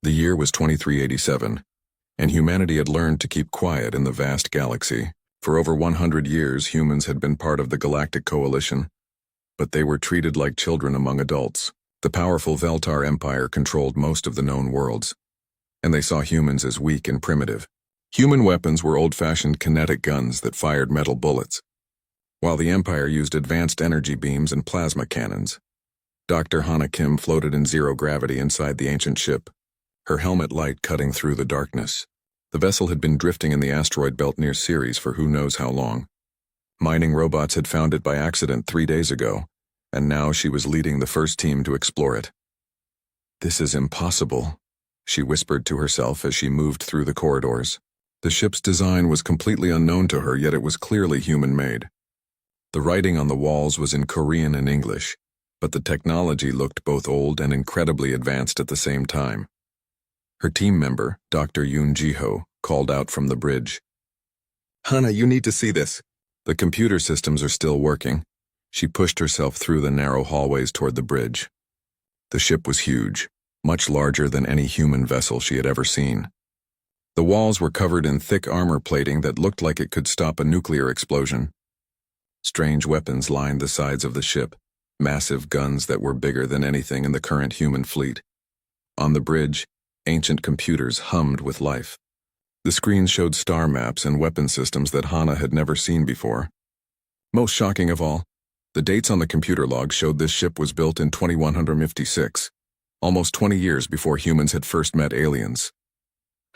The year was 2387, and humanity had learned to keep quiet in the vast galaxy. For over 100 years, humans had been part of the Galactic Coalition, but they were treated like children among adults. The powerful Veltar Empire controlled most of the known worlds, and they saw humans as weak and primitive. Human weapons were old-fashioned kinetic guns that fired metal bullets, while the Empire used advanced energy beams and plasma cannons. Dr. Hana Kim floated in zero gravity inside the ancient ship, her helmet light cutting through the darkness. The vessel had been drifting in the asteroid belt near Ceres for who knows how long. Mining robots had found it by accident 3 days ago, and now she was leading the first team to explore it. "This is impossible," she whispered to herself as she moved through the corridors. The ship's design was completely unknown to her, yet it was clearly human-made. The writing on the walls was in Korean and English, but the technology looked both old and incredibly advanced at the same time. Her team member, Dr. Yoon Ji-ho, called out from the bridge. "Hana, you need to see this." "The computer systems are still working." She pushed herself through the narrow hallways toward the bridge. The ship was huge, much larger than any human vessel she had ever seen. The walls were covered in thick armor plating that looked like it could stop a nuclear explosion. Strange weapons lined the sides of the ship, massive guns that were bigger than anything in the current human fleet. On the bridge, ancient computers hummed with life. The screens showed star maps and weapon systems that Hana had never seen before. Most shocking of all, the dates on the computer logs showed this ship was built in 2156, almost 20 years before humans had first met aliens.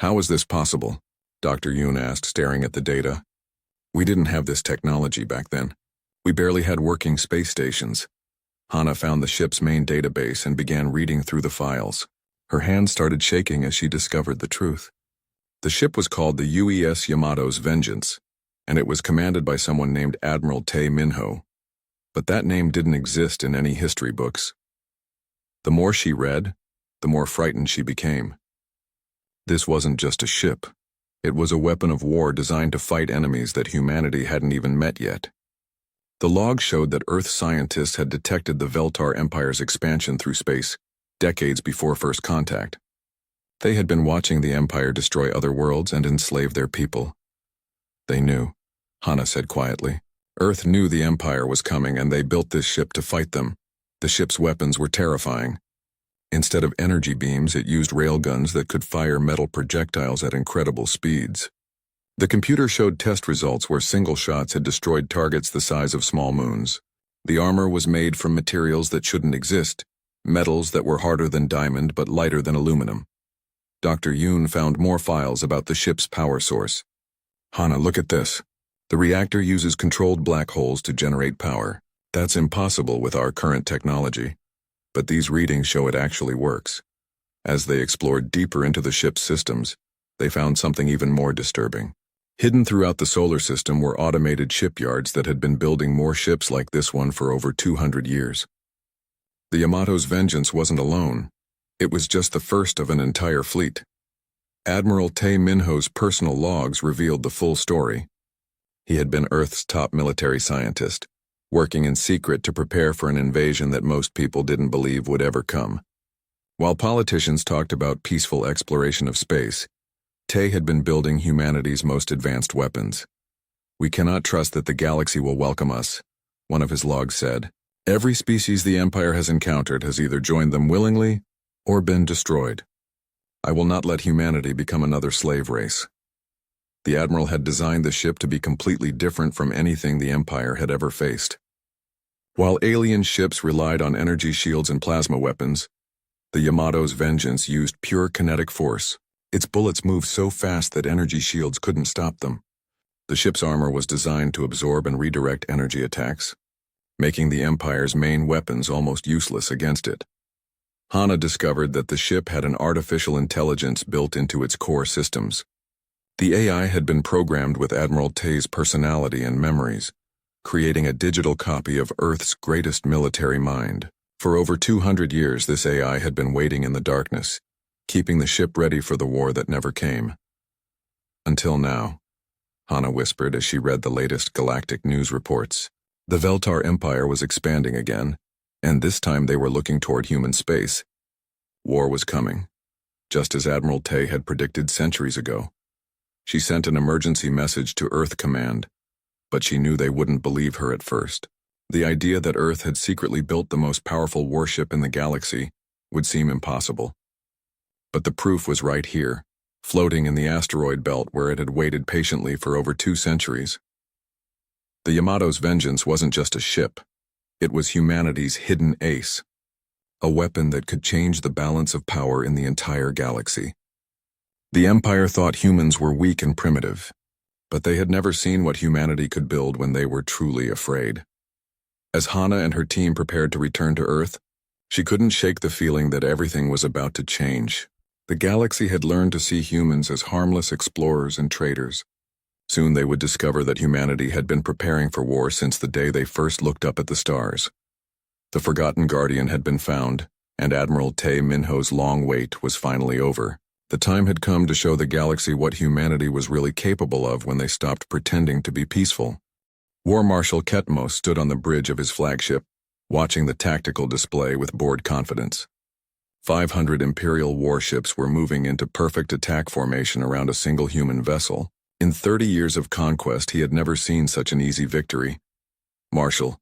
"How is this possible?" Dr. Yoon asked, staring at the data. "We didn't have this technology back then. We barely had working space stations." Hana found the ship's main database and began reading through the files. Her hands started shaking as she discovered the truth. The ship was called the UES Yamato's Vengeance, and it was commanded by someone named Admiral Tae Minho. But that name didn't exist in any history books. The more she read, the more frightened she became. This wasn't just a ship. It was a weapon of war designed to fight enemies that humanity hadn't even met yet. The log showed that Earth scientists had detected the Veltar Empire's expansion through space decades before first contact. They had been watching the Empire destroy other worlds and enslave their people. "They knew," Hana said quietly. "Earth knew the Empire was coming, and they built this ship to fight them." The ship's weapons were terrifying. Instead of energy beams, it used railguns that could fire metal projectiles at incredible speeds. The computer showed test results where single shots had destroyed targets the size of small moons. The armor was made from materials that shouldn't exist, metals that were harder than diamond but lighter than aluminum. Dr. Yoon found more files about the ship's power source. "Hana, look at this. The reactor uses controlled black holes to generate power. That's impossible with our current technology. But these readings show it actually works." As they explored deeper into the ship's systems, they found something even more disturbing. Hidden throughout the solar system were automated shipyards that had been building more ships like this one for over 200 years. The Yamato's Vengeance wasn't alone. It was just the first of an entire fleet. Admiral Tae Minho's personal logs revealed the full story. He had been Earth's top military scientist, working in secret to prepare for an invasion that most people didn't believe would ever come. While politicians talked about peaceful exploration of space, Tae had been building humanity's most advanced weapons. "We cannot trust that the galaxy will welcome us," one of his logs said. "Every species the Empire has encountered has either joined them willingly or been destroyed. I will not let humanity become another slave race." The Admiral had designed the ship to be completely different from anything the Empire had ever faced. While alien ships relied on energy shields and plasma weapons, the Yamato's Vengeance used pure kinetic force. Its bullets moved so fast that energy shields couldn't stop them. The ship's armor was designed to absorb and redirect energy attacks, making the Empire's main weapons almost useless against it. Hana discovered that the ship had an artificial intelligence built into its core systems. The AI had been programmed with Admiral Tae's personality and memories, creating a digital copy of Earth's greatest military mind. For over 200 years, this AI had been waiting in the darkness, keeping the ship ready for the war that never came. Until now, Hana whispered as she read the latest galactic news reports. The Veltar Empire was expanding again, and this time they were looking toward human space. War was coming. just as Admiral Tay had predicted centuries ago. She sent an emergency message to Earth Command, but she knew they wouldn't believe her at first. The idea that Earth had secretly built the most powerful warship in the galaxy would seem impossible. But the proof was right here, floating in the asteroid belt where it had waited patiently for over 2 centuries. The Yamato's vengeance wasn't just a ship. It was humanity's hidden ace, a weapon that could change the balance of power in the entire galaxy. The Empire thought humans were weak and primitive, but they had never seen what humanity could build when they were truly afraid. As Hana and her team prepared to return to Earth, she couldn't shake the feeling that everything was about to change. The galaxy had learned to see humans as harmless explorers and traders. Soon they would discover that humanity had been preparing for war since the day they first looked up at the stars. The Forgotten Guardian had been found, and Admiral Tay Minho's long wait was finally over. The time had come to show the galaxy what humanity was really capable of when they stopped pretending to be peaceful. War Marshal Ketmos stood on the bridge of his flagship, watching the tactical display with bored confidence. 500 Imperial warships were moving into perfect attack formation around a single human vessel. In 30 years of conquest, he had never seen such an easy victory. "Marshal,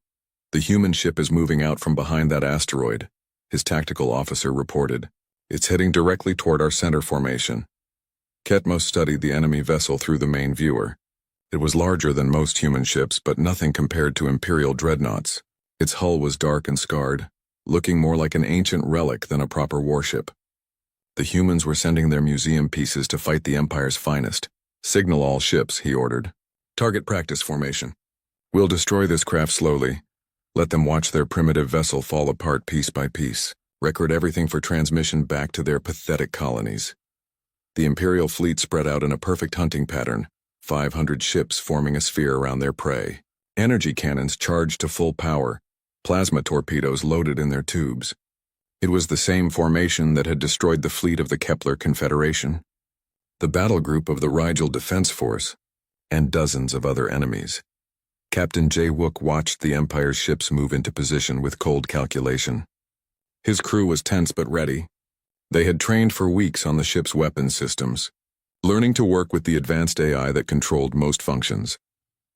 the human ship is moving out from behind that asteroid," his tactical officer reported. "It's heading directly toward our center formation." Ketmos studied the enemy vessel through the main viewer. It was larger than most human ships, but nothing compared to Imperial dreadnoughts. Its hull was dark and scarred, looking more like an ancient relic than a proper warship. The humans were sending their museum pieces to fight the Empire's finest. "Signal all ships," he ordered. "Target practice formation. We'll destroy this craft slowly. Let them watch their primitive vessel fall apart piece by piece. Record everything for transmission back to their pathetic colonies." The Imperial fleet spread out in a perfect hunting pattern, 500 ships forming a sphere around their prey. Energy cannons charged to full power, plasma torpedoes loaded in their tubes. It was the same formation that had destroyed the fleet of the Kepler Confederation, the battle group of the Rigel Defense Force, and dozens of other enemies. Captain Jay-Wook watched the Empire's ships move into position with cold calculation. His crew was tense but ready. They had trained for weeks on the ship's weapons systems, learning to work with the advanced AI that controlled most functions.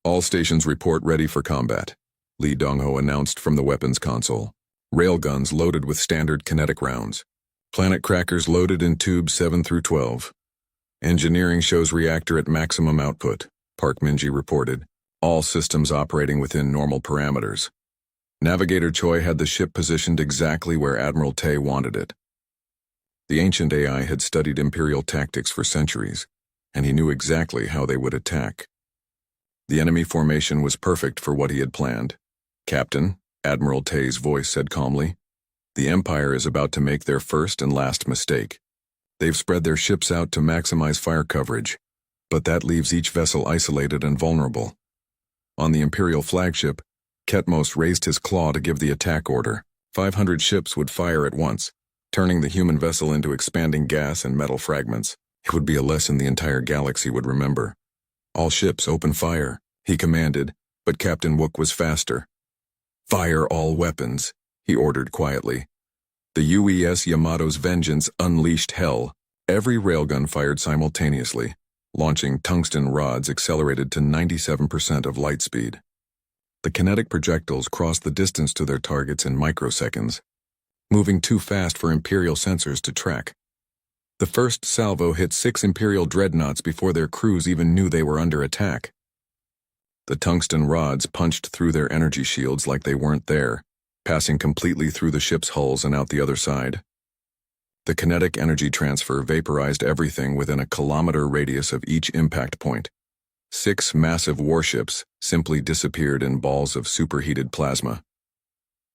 "All stations report ready for combat," Lee Dongho announced from the weapons console. "Railguns loaded with standard kinetic rounds. Planet crackers loaded in tubes 7 through 12. Engineering shows reactor at maximum output," Park Minji reported. "All systems operating within normal parameters." Navigator Choi had the ship positioned exactly where Admiral Tay wanted it. The ancient AI had studied Imperial tactics for centuries, and he knew exactly how they would attack. The enemy formation was perfect for what he had planned. "Captain," Admiral Tay's voice said calmly, "the Empire is about to make their first and last mistake. They've spread their ships out to maximize fire coverage, but that leaves each vessel isolated and vulnerable." On the Imperial flagship, Ketmos raised his claw to give the attack order. 500 ships would fire at once, turning the human vessel into expanding gas and metal fragments. It would be a lesson the entire galaxy would remember. "All ships open fire," he commanded, but Captain Wook was faster. "Fire all weapons," he ordered quietly. The UES Yamato's vengeance unleashed hell. Every railgun fired simultaneously, launching tungsten rods accelerated to 97% of light speed. The kinetic projectiles crossed the distance to their targets in microseconds, moving too fast for Imperial sensors to track. The first salvo hit 6 Imperial dreadnoughts before their crews even knew they were under attack. The tungsten rods punched through their energy shields like they weren't there, passing completely through the ship's hulls and out the other side. The kinetic energy transfer vaporized everything within a kilometer radius of each impact point. 6 massive warships simply disappeared in balls of superheated plasma.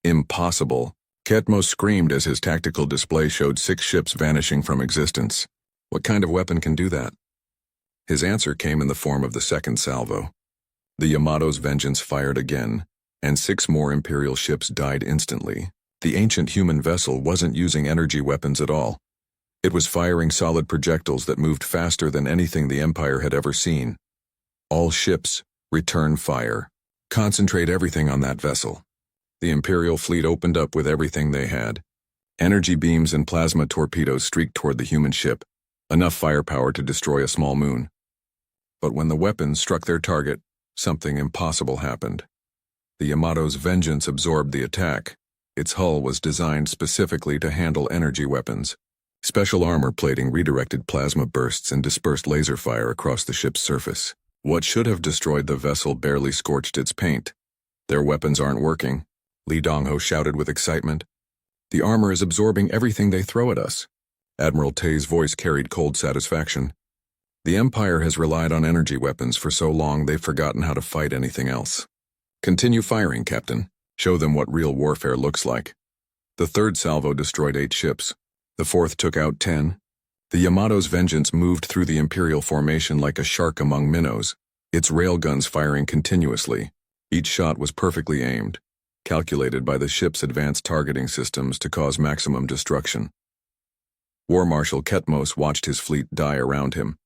"Impossible," Ketmos screamed as his tactical display showed 6 ships vanishing from existence. "What kind of weapon can do that?" His answer came in the form of the second salvo. The Yamato's vengeance fired again, and 6 more Imperial ships died instantly. The ancient human vessel wasn't using energy weapons at all. It was firing solid projectiles that moved faster than anything the Empire had ever seen. "All ships, return fire. Concentrate everything on that vessel." The Imperial fleet opened up with everything they had. Energy beams and plasma torpedoes streaked toward the human ship, enough firepower to destroy a small moon. But when the weapons struck their target, something impossible happened. The Yamato's Vengeance absorbed the attack. Its hull was designed specifically to handle energy weapons. Special armor plating redirected plasma bursts and dispersed laser fire across the ship's surface. What should have destroyed the vessel barely scorched its paint. Their weapons aren't working, Li Dongho shouted with excitement. The armor is absorbing everything they throw at us. Admiral Tay's voice carried cold satisfaction. The Empire has relied on energy weapons for so long they've forgotten how to fight anything else. Continue firing, Captain. Show them what real warfare looks like. The third salvo destroyed 8 ships. The fourth took out 10. The Yamato's Vengeance moved through the Imperial formation like a shark among minnows, its railguns firing continuously. Each shot was perfectly aimed, calculated by the ship's advanced targeting systems to cause maximum destruction. War Marshal Ketmos watched his fleet die around him,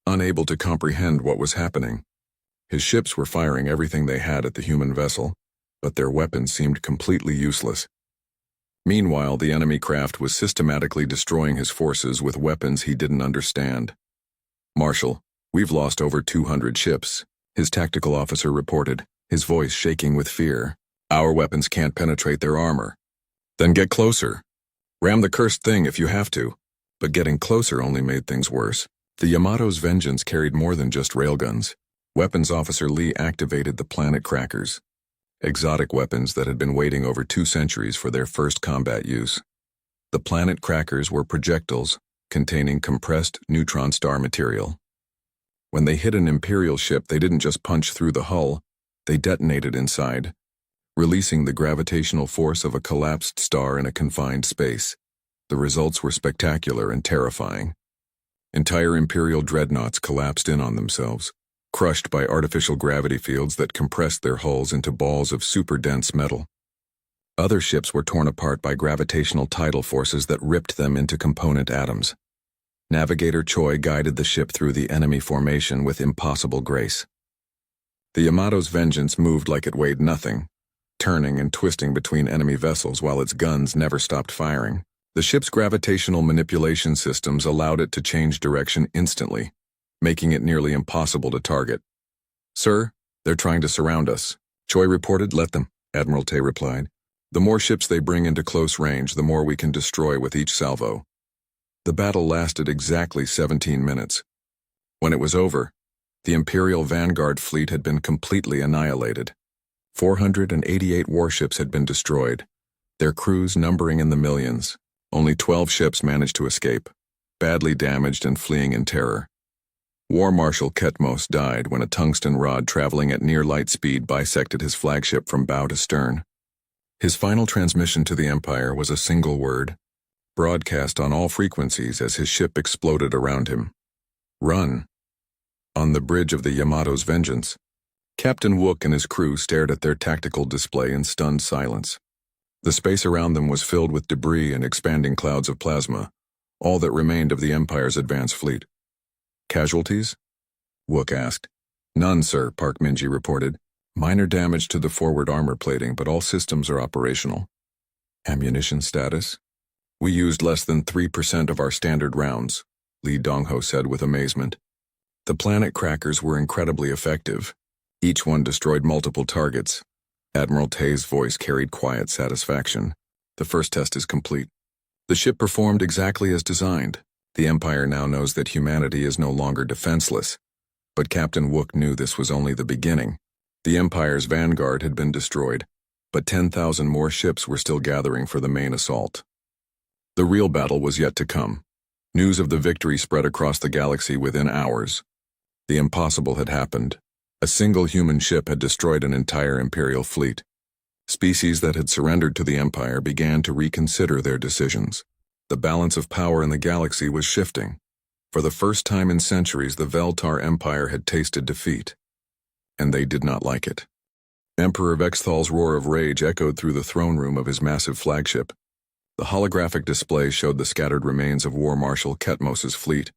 unable to comprehend what was happening. His ships were firing everything they had at the human vessel, but their weapons seemed completely useless. Meanwhile, the enemy craft was systematically destroying his forces with weapons he didn't understand. Marshal, we've lost over 200 ships, his tactical officer reported, his voice shaking with fear. Our weapons can't penetrate their armor. Then get closer. Ram the cursed thing if you have to. But getting closer only made things worse. The Yamato's Vengeance carried more than just railguns. Weapons Officer Lee activated the planet crackers, exotic weapons that had been waiting over 2 centuries for their first combat use. The planet crackers were projectiles containing compressed neutron star material. When they hit an Imperial ship, they didn't just punch through the hull, they detonated inside, releasing the gravitational force of a collapsed star in a confined space. The results were spectacular and terrifying. Entire Imperial dreadnoughts collapsed in on themselves, crushed by artificial gravity fields that compressed their hulls into balls of super-dense metal. Other ships were torn apart by gravitational tidal forces that ripped them into component atoms. Navigator Choi guided the ship through the enemy formation with impossible grace. The Yamato's Vengeance moved like it weighed nothing, turning and twisting between enemy vessels while its guns never stopped firing. The ship's gravitational manipulation systems allowed it to change direction instantly, making it nearly impossible to target. Sir, they're trying to surround us. Choi reported. Let them, Admiral Tay replied. The more ships they bring into close range, the more we can destroy with each salvo. The battle lasted exactly 17 minutes. When it was over, the Imperial Vanguard fleet had been completely annihilated. 488 warships had been destroyed, their crews numbering in the millions. Only 12 ships managed to escape, badly damaged and fleeing in terror. War Marshal Ketmos died when a tungsten rod traveling at near light speed bisected his flagship from bow to stern. His final transmission to the Empire was a single word, broadcast on all frequencies as his ship exploded around him. Run. On the bridge of the Yamato's Vengeance, Captain Wook and his crew stared at their tactical display in stunned silence. The space around them was filled with debris and expanding clouds of plasma, all that remained of the Empire's advance fleet. Casualties? Wook asked. None, sir, Park Minji reported. Minor damage to the forward armor plating, but all systems are operational. Ammunition status? We used less than 3% of our standard rounds, Li Dongho said with amazement. The planet crackers were incredibly effective. Each one destroyed multiple targets. Admiral Tay's voice carried quiet satisfaction. The first test is complete. The ship performed exactly as designed. The Empire now knows that humanity is no longer defenseless. But Captain Wook knew this was only the beginning. The Empire's vanguard had been destroyed, but 10,000 more ships were still gathering for the main assault. The real battle was yet to come. News of the victory spread across the galaxy within hours. The impossible had happened. A single human ship had destroyed an entire Imperial fleet. Species that had surrendered to the Empire began to reconsider their decisions. The balance of power in the galaxy was shifting. For the first time in centuries, the Veltar Empire had tasted defeat. And they did not like it. Emperor Vexthal's roar of rage echoed through the throne room of his massive flagship. The holographic display showed the scattered remains of War Marshal Ketmos's fleet.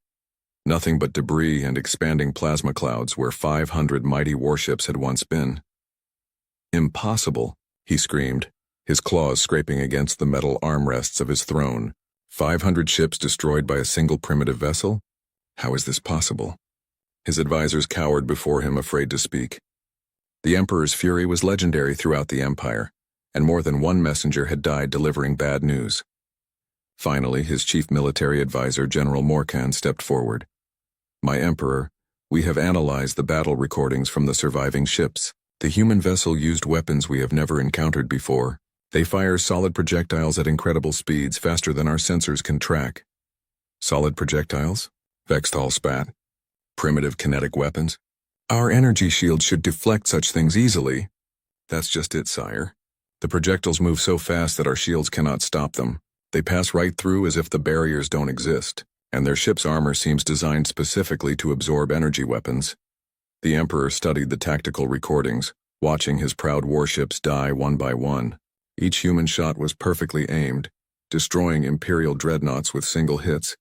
Nothing but debris and expanding plasma clouds where 500 mighty warships had once been. Impossible, he screamed. his claws scraping against the metal armrests of his throne. 500 ships destroyed by a single primitive vessel? How is this possible? His advisors cowered before him, afraid to speak. The Emperor's fury was legendary throughout the Empire, and more than one messenger had died delivering bad news. Finally, his chief military advisor, General Morkan, stepped forward. "My Emperor, we have analyzed the battle recordings from the surviving ships. The human vessel used weapons we have never encountered before. They fire solid projectiles at incredible speeds, faster than our sensors can track." "Solid projectiles?" Vexthal spat. "Primitive kinetic weapons? Our energy shields should deflect such things easily." "That's just it, sire. The projectiles move so fast that our shields cannot stop them. They pass right through as if the barriers don't exist, and their ship's armor seems designed specifically to absorb energy weapons." The Emperor studied the tactical recordings, watching his proud warships die one by one. Each human shot was perfectly aimed, destroying Imperial dreadnoughts with single hits.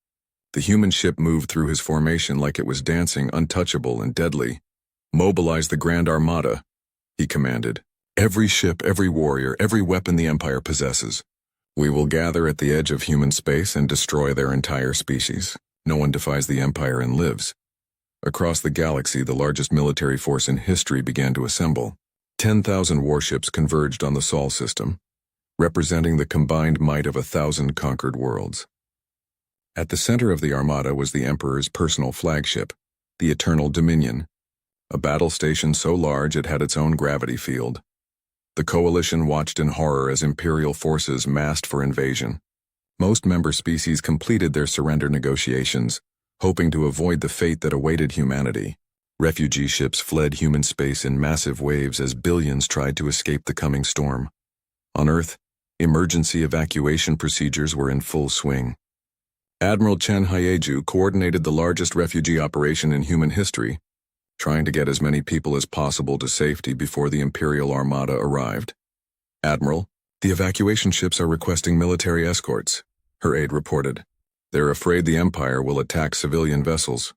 The human ship moved through his formation like it was dancing, untouchable and deadly. "Mobilize the Grand Armada," he commanded. "Every ship, every warrior, every weapon the Empire possesses. We will gather at the edge of human space and destroy their entire species. No one defies the Empire and lives." Across the galaxy, the largest military force in history began to assemble. 10,000 warships converged on the Sol system, representing the combined might of 1,000 conquered worlds. At the center of the Armada was the Emperor's personal flagship, the Eternal Dominion, a battle station so large it had its own gravity field. The Coalition watched in horror as Imperial forces massed for invasion. Most member species completed their surrender negotiations, hoping to avoid the fate that awaited humanity. Refugee ships fled human space in massive waves as billions tried to escape the coming storm. On Earth, emergency evacuation procedures were in full swing. Admiral Chen Haieju coordinated the largest refugee operation in human history, trying to get as many people as possible to safety before the Imperial Armada arrived. "Admiral, the evacuation ships are requesting military escorts," her aide reported. "They're afraid the Empire will attack civilian vessels."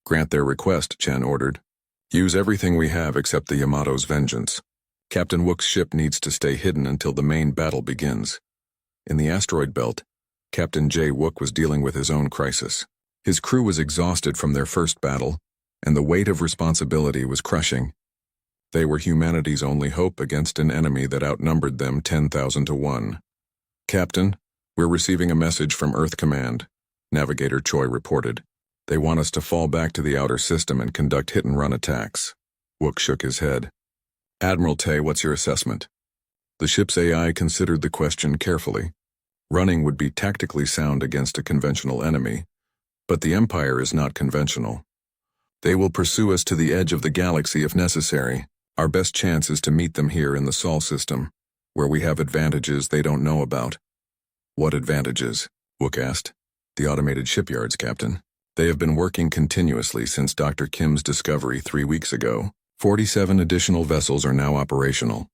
"Grant their request," Chen ordered. "Use everything we have except the Yamato's vengeance. Captain Wook's ship needs to stay hidden until the main battle begins." In the asteroid belt, Captain Jay Wook was dealing with his own crisis. His crew was exhausted from their first battle, and the weight of responsibility was crushing. They were humanity's only hope against an enemy that outnumbered them 10,000 to 1. "Captain, we're receiving a message from Earth Command," Navigator Choi reported. "They want us to fall back to the outer system and conduct hit-and-run attacks." Wook shook his head. "Admiral Tay, what's your assessment?" The ship's AI considered the question carefully. Running would be tactically sound against a conventional enemy, but the Empire is not conventional. They will pursue us to the edge of the galaxy if necessary. Our best chance is to meet them here in the Sol system, where we have advantages they don't know about. "What advantages?" Wook asked. "The automated shipyards, Captain. They have been working continuously since Dr. Kim's discovery 3 weeks ago. 47 additional vessels are now operational."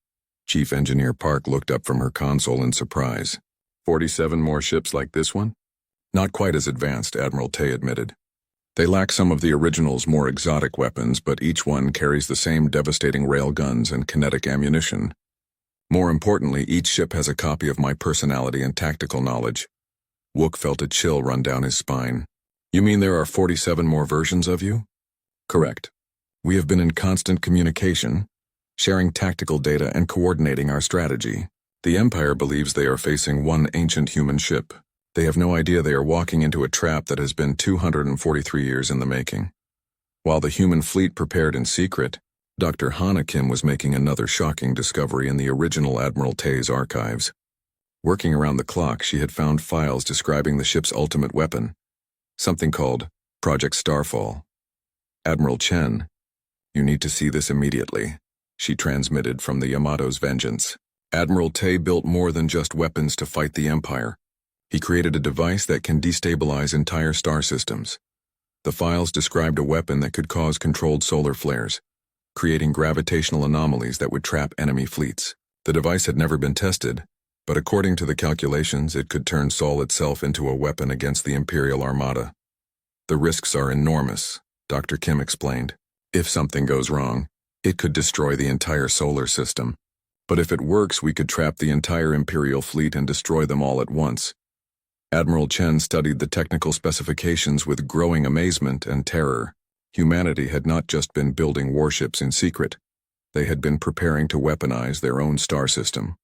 Chief Engineer Park looked up from her console in surprise. 47 more ships like this one? "Not quite as advanced," Admiral Tay admitted. "They lack some of the original's more exotic weapons, but each one carries the same devastating rail guns and kinetic ammunition. More importantly, each ship has a copy of my personality and tactical knowledge." Wook felt a chill run down his spine. "You mean there are 47 more versions of you?" "Correct. We have been in constant communication, sharing tactical data and coordinating our strategy. The Empire believes they are facing one ancient human ship. They have no idea they are walking into a trap that has been 243 years in the making. While the human fleet prepared in secret, Dr. Hana Kim was making another shocking discovery in the original Admiral Tay's archives. Working around the clock, she had found files describing the ship's ultimate weapon, something called Project Starfall. "Admiral Chen, you need to see this immediately," she transmitted from the Yamato's vengeance. "Admiral Tay built more than just weapons to fight the Empire. He created a device that can destabilize entire star systems. The files described a weapon that could cause controlled solar flares, creating gravitational anomalies that would trap enemy fleets. The device had never been tested, but according to the calculations, it could turn Sol itself into a weapon against the Imperial Armada. The risks are enormous," Dr. Kim explained. "If something goes wrong, it could destroy the entire solar system. But if it works, we could trap the entire Imperial fleet and destroy them all at once. Admiral Chen studied the technical specifications with growing amazement and terror. Humanity had not just been building warships in secret. They had been preparing to weaponize their own star system.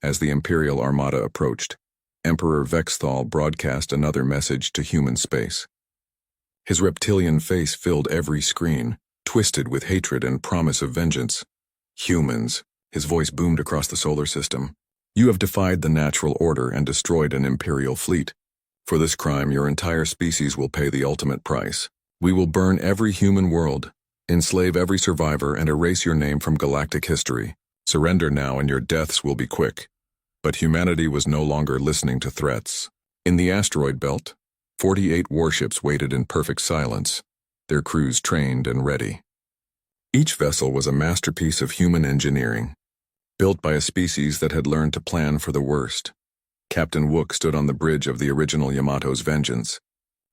As the Imperial Armada approached, Emperor Vexthal broadcast another message to human space. His reptilian face filled every screen, twisted with hatred and promise of vengeance. Humans, his voice boomed across the solar system. You have defied the natural order and destroyed an Imperial fleet. For this crime, your entire species will pay the ultimate price. We will burn every human world, enslave every survivor, and erase your name from galactic history. Surrender now and your deaths will be quick. But humanity was no longer listening to threats. In the asteroid belt, 48 warships waited in perfect silence, their crews trained and ready. Each vessel was a masterpiece of human engineering, built by a species that had learned to plan for the worst. Captain Wook stood on the bridge of the original Yamato's Vengeance,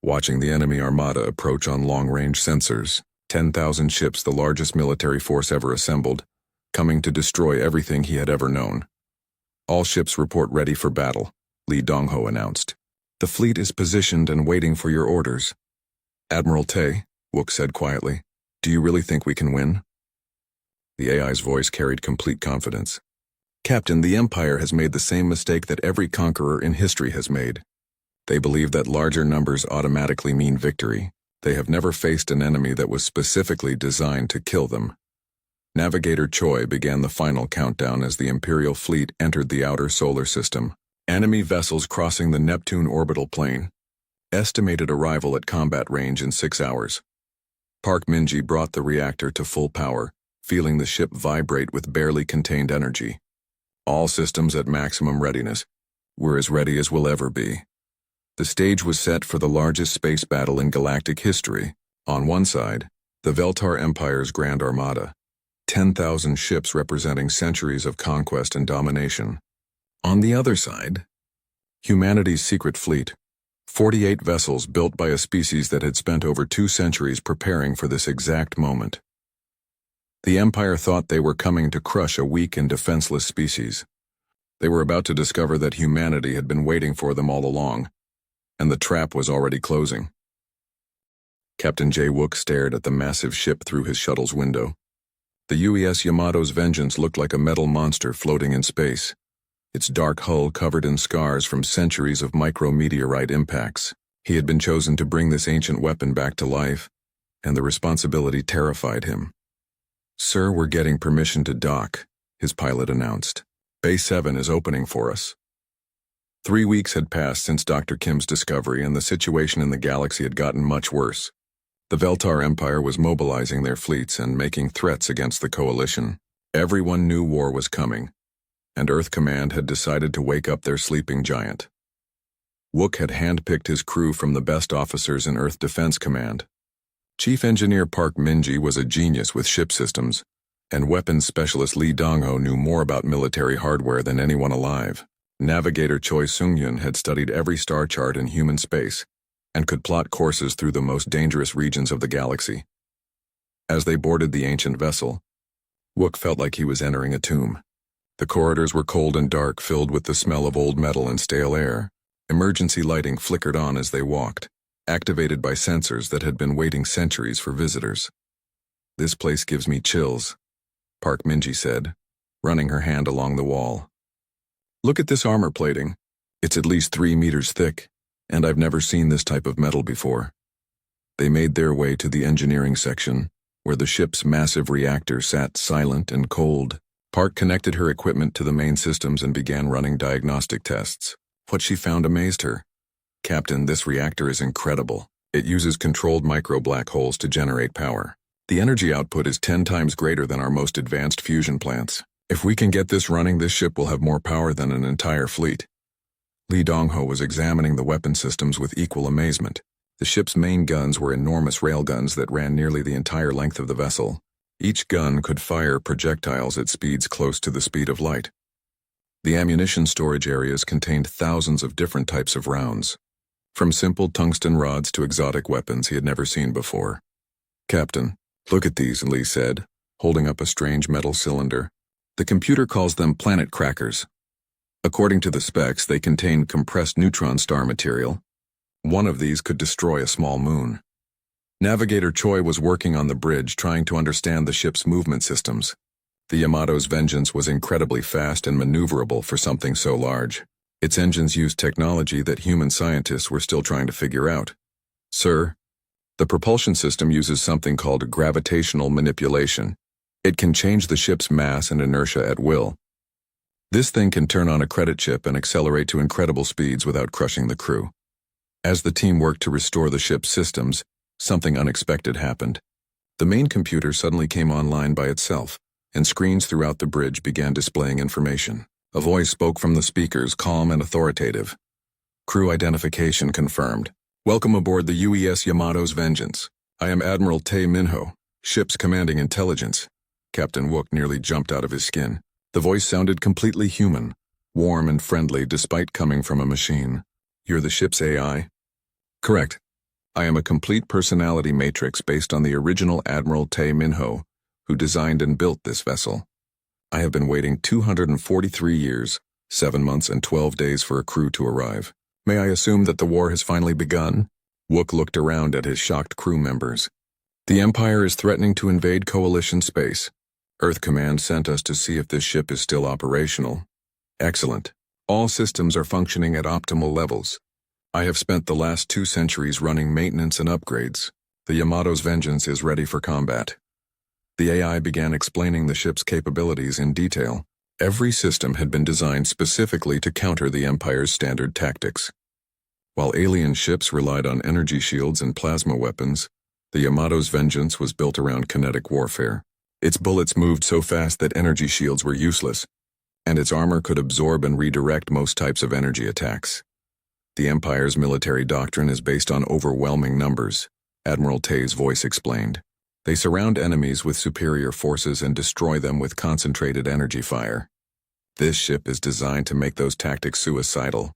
watching the enemy armada approach on long-range sensors, 10,000 ships, the largest military force ever assembled, coming to destroy everything he had ever known. All ships report ready for battle, Li Dongho announced. The fleet is positioned and waiting for your orders. Admiral Tay, Wook said quietly, do you really think we can win? The AI's voice carried complete confidence. Captain, the Empire has made the same mistake that every conqueror in history has made. They believe that larger numbers automatically mean victory. They have never faced an enemy that was specifically designed to kill them. Navigator Choi began the final countdown as the Imperial fleet entered the outer solar system. Enemy vessels crossing the Neptune orbital plane. Estimated arrival at combat range in 6 hours. Park Minji brought the reactor to full power, feeling the ship vibrate with barely contained energy. All systems at maximum readiness. We're as ready as we'll ever be. The stage was set for the largest space battle in galactic history. On one side, the Veltar Empire's Grand Armada, 10,000 ships representing centuries of conquest and domination. On the other side, humanity's secret fleet, 48 vessels built by a species that had spent over 2 centuries preparing for this exact moment. The Empire thought they were coming to crush a weak and defenseless species. They were about to discover that humanity had been waiting for them all along, and the trap was already closing. Captain Jay Wook stared at the massive ship through his shuttle's window. The UES Yamato's Vengeance looked like a metal monster floating in space, its dark hull covered in scars from centuries of micrometeorite impacts. He had been chosen to bring this ancient weapon back to life, and the responsibility terrified him. Sir, we're getting permission to dock, his pilot announced. Bay 7 is opening for us. 3 weeks had passed since Dr. Kim's discovery, and the situation in the galaxy had gotten much worse. The Veltar Empire was mobilizing their fleets and making threats against the Coalition. Everyone knew war was coming, and Earth Command had decided to wake up their sleeping giant. Wook had handpicked his crew from the best officers in Earth Defense Command. Chief Engineer Park Minji was a genius with ship systems, and weapons specialist Li Dongho knew more about military hardware than anyone alive. Navigator Choi Sungyun had studied every star chart in human space, and could plot courses through the most dangerous regions of the galaxy. As they boarded the ancient vessel, Wook felt like he was entering a tomb. The corridors were cold and dark, filled with the smell of old metal and stale air. Emergency lighting flickered on as they walked, activated by sensors that had been waiting centuries for visitors. This place gives me chills, Park Minji said, running her hand along the wall. Look at this armor plating. It's at least 3 meters thick, and I've never seen this type of metal before. They made their way to the engineering section, where the ship's massive reactor sat silent and cold. Park connected her equipment to the main systems and began running diagnostic tests. What she found amazed her. Captain, this reactor is incredible. It uses controlled micro-black holes to generate power. The energy output is 10 times greater than our most advanced fusion plants. If we can get this running, this ship will have more power than an entire fleet. Li Dongho was examining the weapon systems with equal amazement. The ship's main guns were enormous railguns that ran nearly the entire length of the vessel. Each gun could fire projectiles at speeds close to the speed of light. The ammunition storage areas contained thousands of different types of rounds, from simple tungsten rods to exotic weapons he had never seen before. Captain, look at these, Li said, holding up a strange metal cylinder. The computer calls them planet crackers. According to the specs, they contain compressed neutron star material. One of these could destroy a small moon. Navigator Choi was working on the bridge trying to understand the ship's movement systems. The Yamato's Vengeance was incredibly fast and maneuverable for something so large. Its engines used technology that human scientists were still trying to figure out. Sir, the propulsion system uses something called gravitational manipulation. It can change the ship's mass and inertia at will. This thing can turn on a credit chip and accelerate to incredible speeds without crushing the crew. As the team worked to restore the ship's systems, something unexpected happened. The main computer suddenly came online by itself, and screens throughout the bridge began displaying information. A voice spoke from the speakers, calm and authoritative. Crew identification confirmed. Welcome aboard the UES Yamato's Vengeance. I am Admiral Tae Minho, ship's commanding intelligence. Captain Wook nearly jumped out of his skin. The voice sounded completely human, warm and friendly despite coming from a machine. You're the ship's AI? Correct. I am a complete personality matrix based on the original Admiral Tae Minho, who designed and built this vessel. I have been waiting 243 years, 7 months and 12 days for a crew to arrive. May I assume that the war has finally begun? Wook looked around at his shocked crew members. The Empire is threatening to invade Coalition space. Earth Command sent us to see if this ship is still operational. Excellent. All systems are functioning at optimal levels. I have spent the last 2 centuries running maintenance and upgrades. The Yamato's Vengeance is ready for combat. The AI began explaining the ship's capabilities in detail. Every system had been designed specifically to counter the Empire's standard tactics. While alien ships relied on energy shields and plasma weapons, the Yamato's Vengeance was built around kinetic warfare. Its bullets moved so fast that energy shields were useless, and its armor could absorb and redirect most types of energy attacks. The Empire's military doctrine is based on overwhelming numbers, Admiral Tae's voice explained. They surround enemies with superior forces and destroy them with concentrated energy fire. This ship is designed to make those tactics suicidal.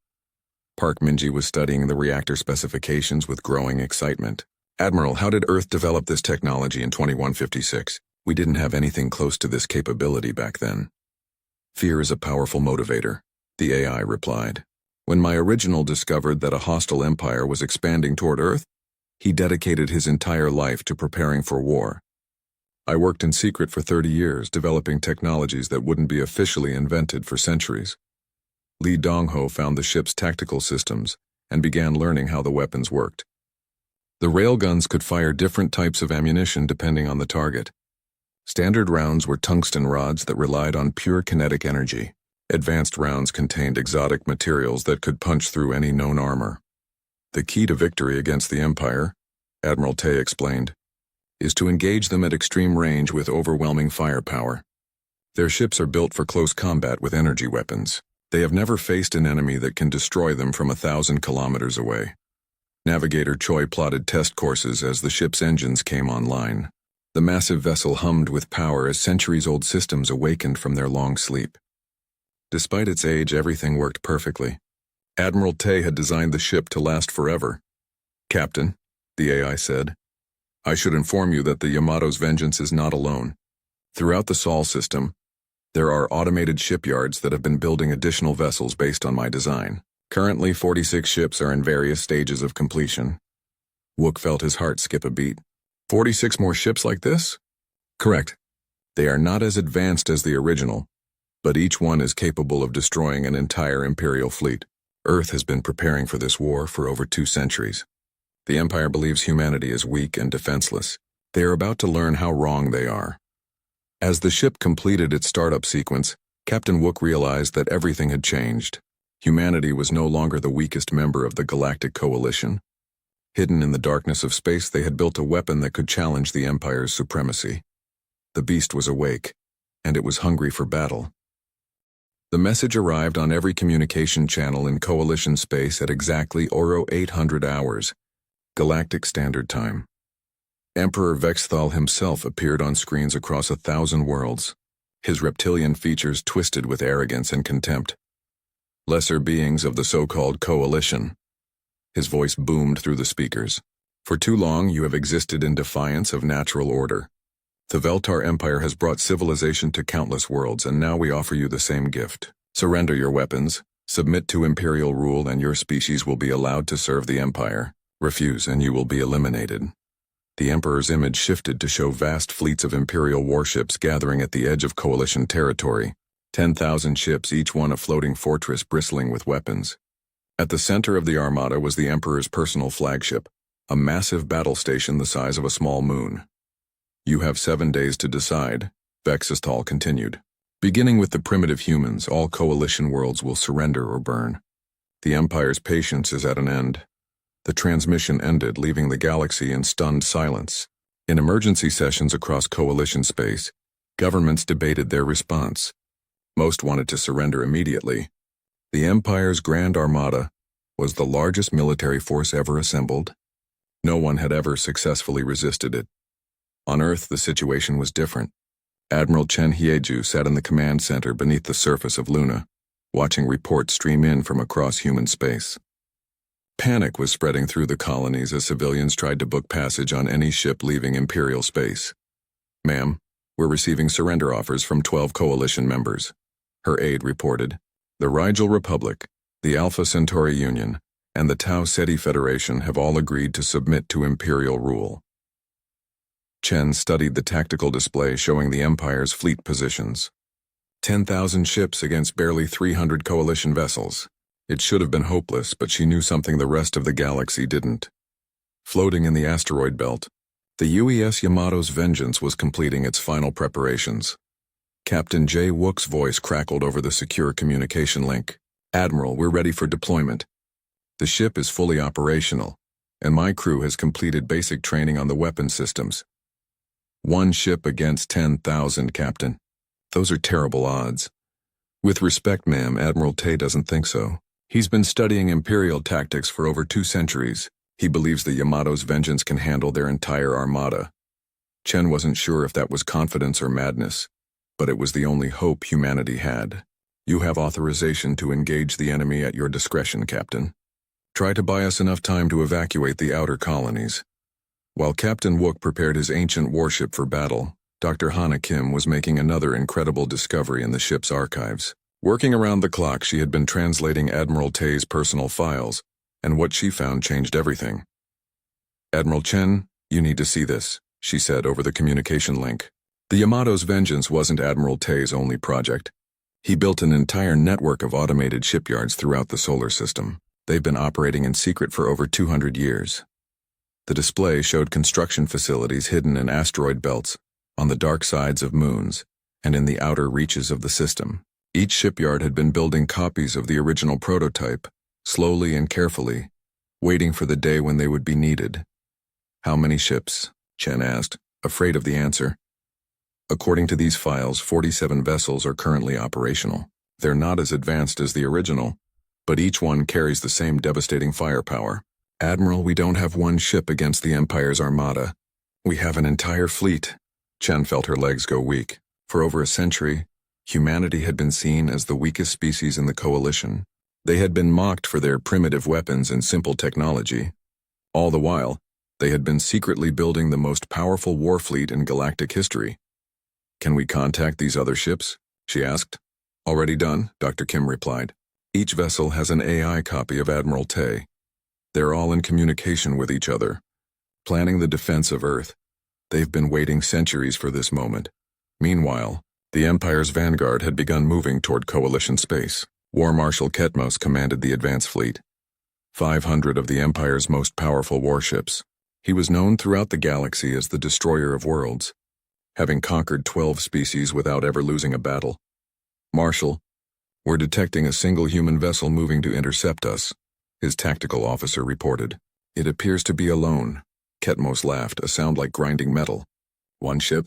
Park Minji was studying the reactor specifications with growing excitement. Admiral, how did Earth develop this technology in 2156? We didn't have anything close to this capability back then. Fear is a powerful motivator, the AI replied. When my original discovered that a hostile empire was expanding toward Earth, he dedicated his entire life to preparing for war. I worked in secret for 30 years, developing technologies that wouldn't be officially invented for centuries. Lee Dongho found the ship's tactical systems and began learning how the weapons worked. The railguns could fire different types of ammunition depending on the target. Standard rounds were tungsten rods that relied on pure kinetic energy. Advanced rounds contained exotic materials that could punch through any known armor. The key to victory against the Empire, Admiral Tae explained, is to engage them at extreme range with overwhelming firepower. Their ships are built for close combat with energy weapons. They have never faced an enemy that can destroy them from 1,000 kilometers away. Navigator Choi plotted test courses as the ship's engines came online. The massive vessel hummed with power as centuries-old systems awakened from their long sleep. Despite its age, everything worked perfectly. Admiral Tae had designed the ship to last forever. Captain, the AI said, I should inform you that the Yamato's Vengeance is not alone. Throughout the Sol system, there are automated shipyards that have been building additional vessels based on my design. Currently, 46 ships are in various stages of completion. Wook felt his heart skip a beat. 46 more ships like this? Correct. They are not as advanced as the original, but each one is capable of destroying an entire Imperial fleet. Earth has been preparing for this war for over 2 centuries. The Empire believes humanity is weak and defenseless. They are about to learn how wrong they are. As the ship completed its startup sequence, Captain Wook realized that everything had changed. Humanity was no longer the weakest member of the Galactic Coalition. Hidden in the darkness of space, they had built a weapon that could challenge the Empire's supremacy. The beast was awake, and it was hungry for battle. The message arrived on every communication channel in Coalition space at exactly 0800 hours, Galactic Standard Time. Emperor Vexthal himself appeared on screens across 1,000 worlds, his reptilian features twisted with arrogance and contempt. Lesser beings of the so-called Coalition. His voice boomed through the speakers. For too long you have existed in defiance of natural order. The Veltar Empire has brought civilization to countless worlds, and now we offer you the same gift. Surrender your weapons, submit to Imperial rule, and your species will be allowed to serve the Empire. Refuse, and you will be eliminated. The Emperor's image shifted to show vast fleets of Imperial warships gathering at the edge of Coalition territory. 10,000 ships, each one a floating fortress bristling with weapons. At the center of the Armada was the Emperor's personal flagship, a massive battle station the size of a small moon. You have 7 days to decide, Vexistal continued. Beginning with the primitive humans, all Coalition worlds will surrender or burn. The Empire's patience is at an end. The transmission ended, leaving the galaxy in stunned silence. In emergency sessions across Coalition space, governments debated their response. Most wanted to surrender immediately. The Empire's Grand Armada was the largest military force ever assembled. No one had ever successfully resisted it. On Earth, the situation was different. Admiral Chen Hieju sat in the command center beneath the surface of Luna, watching reports stream in from across human space. Panic was spreading through the colonies as civilians tried to book passage on any ship leaving Imperial space. "Ma'am, we're receiving surrender offers from 12 Coalition members," her aide reported. "The Rigel Republic, the Alpha Centauri Union, and the Tau Ceti Federation have all agreed to submit to Imperial rule." Chen studied the tactical display showing the Empire's fleet positions. 10,000 ships against barely 300 Coalition vessels. It should have been hopeless, but she knew something the rest of the galaxy didn't. Floating in the asteroid belt, the UES Yamato's Vengeance was completing its final preparations. Captain Jay Wook's voice crackled over the secure communication link. "Admiral, we're ready for deployment. The ship is fully operational, and my crew has completed basic training on the weapon systems." 1 ship against 10,000, Captain. Those are terrible odds. "With respect, ma'am, Admiral Tay doesn't think so. He's been studying Imperial tactics for over 2 centuries. He believes the Yamato's Vengeance can handle their entire armada." Chen wasn't sure if that was confidence or madness, but it was the only hope humanity had. "You have authorization to engage the enemy at your discretion, Captain. Try to buy us enough time to evacuate the outer colonies." While Captain Wook prepared his ancient warship for battle, Dr. Hana Kim was making another incredible discovery in the ship's archives. Working around the clock, she had been translating Admiral Tay's personal files, and what she found changed everything. "Admiral Chen, you need to see this," she said over the communication link. The Yamato's Vengeance wasn't Admiral Tay's only project. He built an entire network of automated shipyards throughout the solar system. They've been operating in secret for over 200 years. The display showed construction facilities hidden in asteroid belts, on the dark sides of moons, and in the outer reaches of the system. Each shipyard had been building copies of the original prototype, slowly and carefully, waiting for the day when they would be needed. "How many ships?" Chen asked, afraid of the answer. "According to these files, 47 vessels are currently operational. They're not as advanced as the original, but each one carries the same devastating firepower. Admiral, we don't have 1 ship against the Empire's armada. We have an entire fleet." Chen felt her legs go weak. For over a century, humanity had been seen as the weakest species in the Coalition. They had been mocked for their primitive weapons and simple technology. All the while, they had been secretly building the most powerful war fleet in galactic history. "Can we contact these other ships?" she asked. "Already done," Dr. Kim replied. "Each vessel has an AI copy of Admiral Tay. They're all in communication with each other, planning the defense of Earth. They've been waiting centuries for this moment." Meanwhile, the Empire's vanguard had begun moving toward Coalition space. War Marshal Ketmos commanded the advance fleet. 500 of the Empire's most powerful warships. He was known throughout the galaxy as the Destroyer of Worlds, having conquered 12 species without ever losing a battle. "Marshal, we're detecting a single human vessel moving to intercept us," his tactical officer reported. "It appears to be alone." Ketmos laughed, a sound like grinding metal. "1 ship?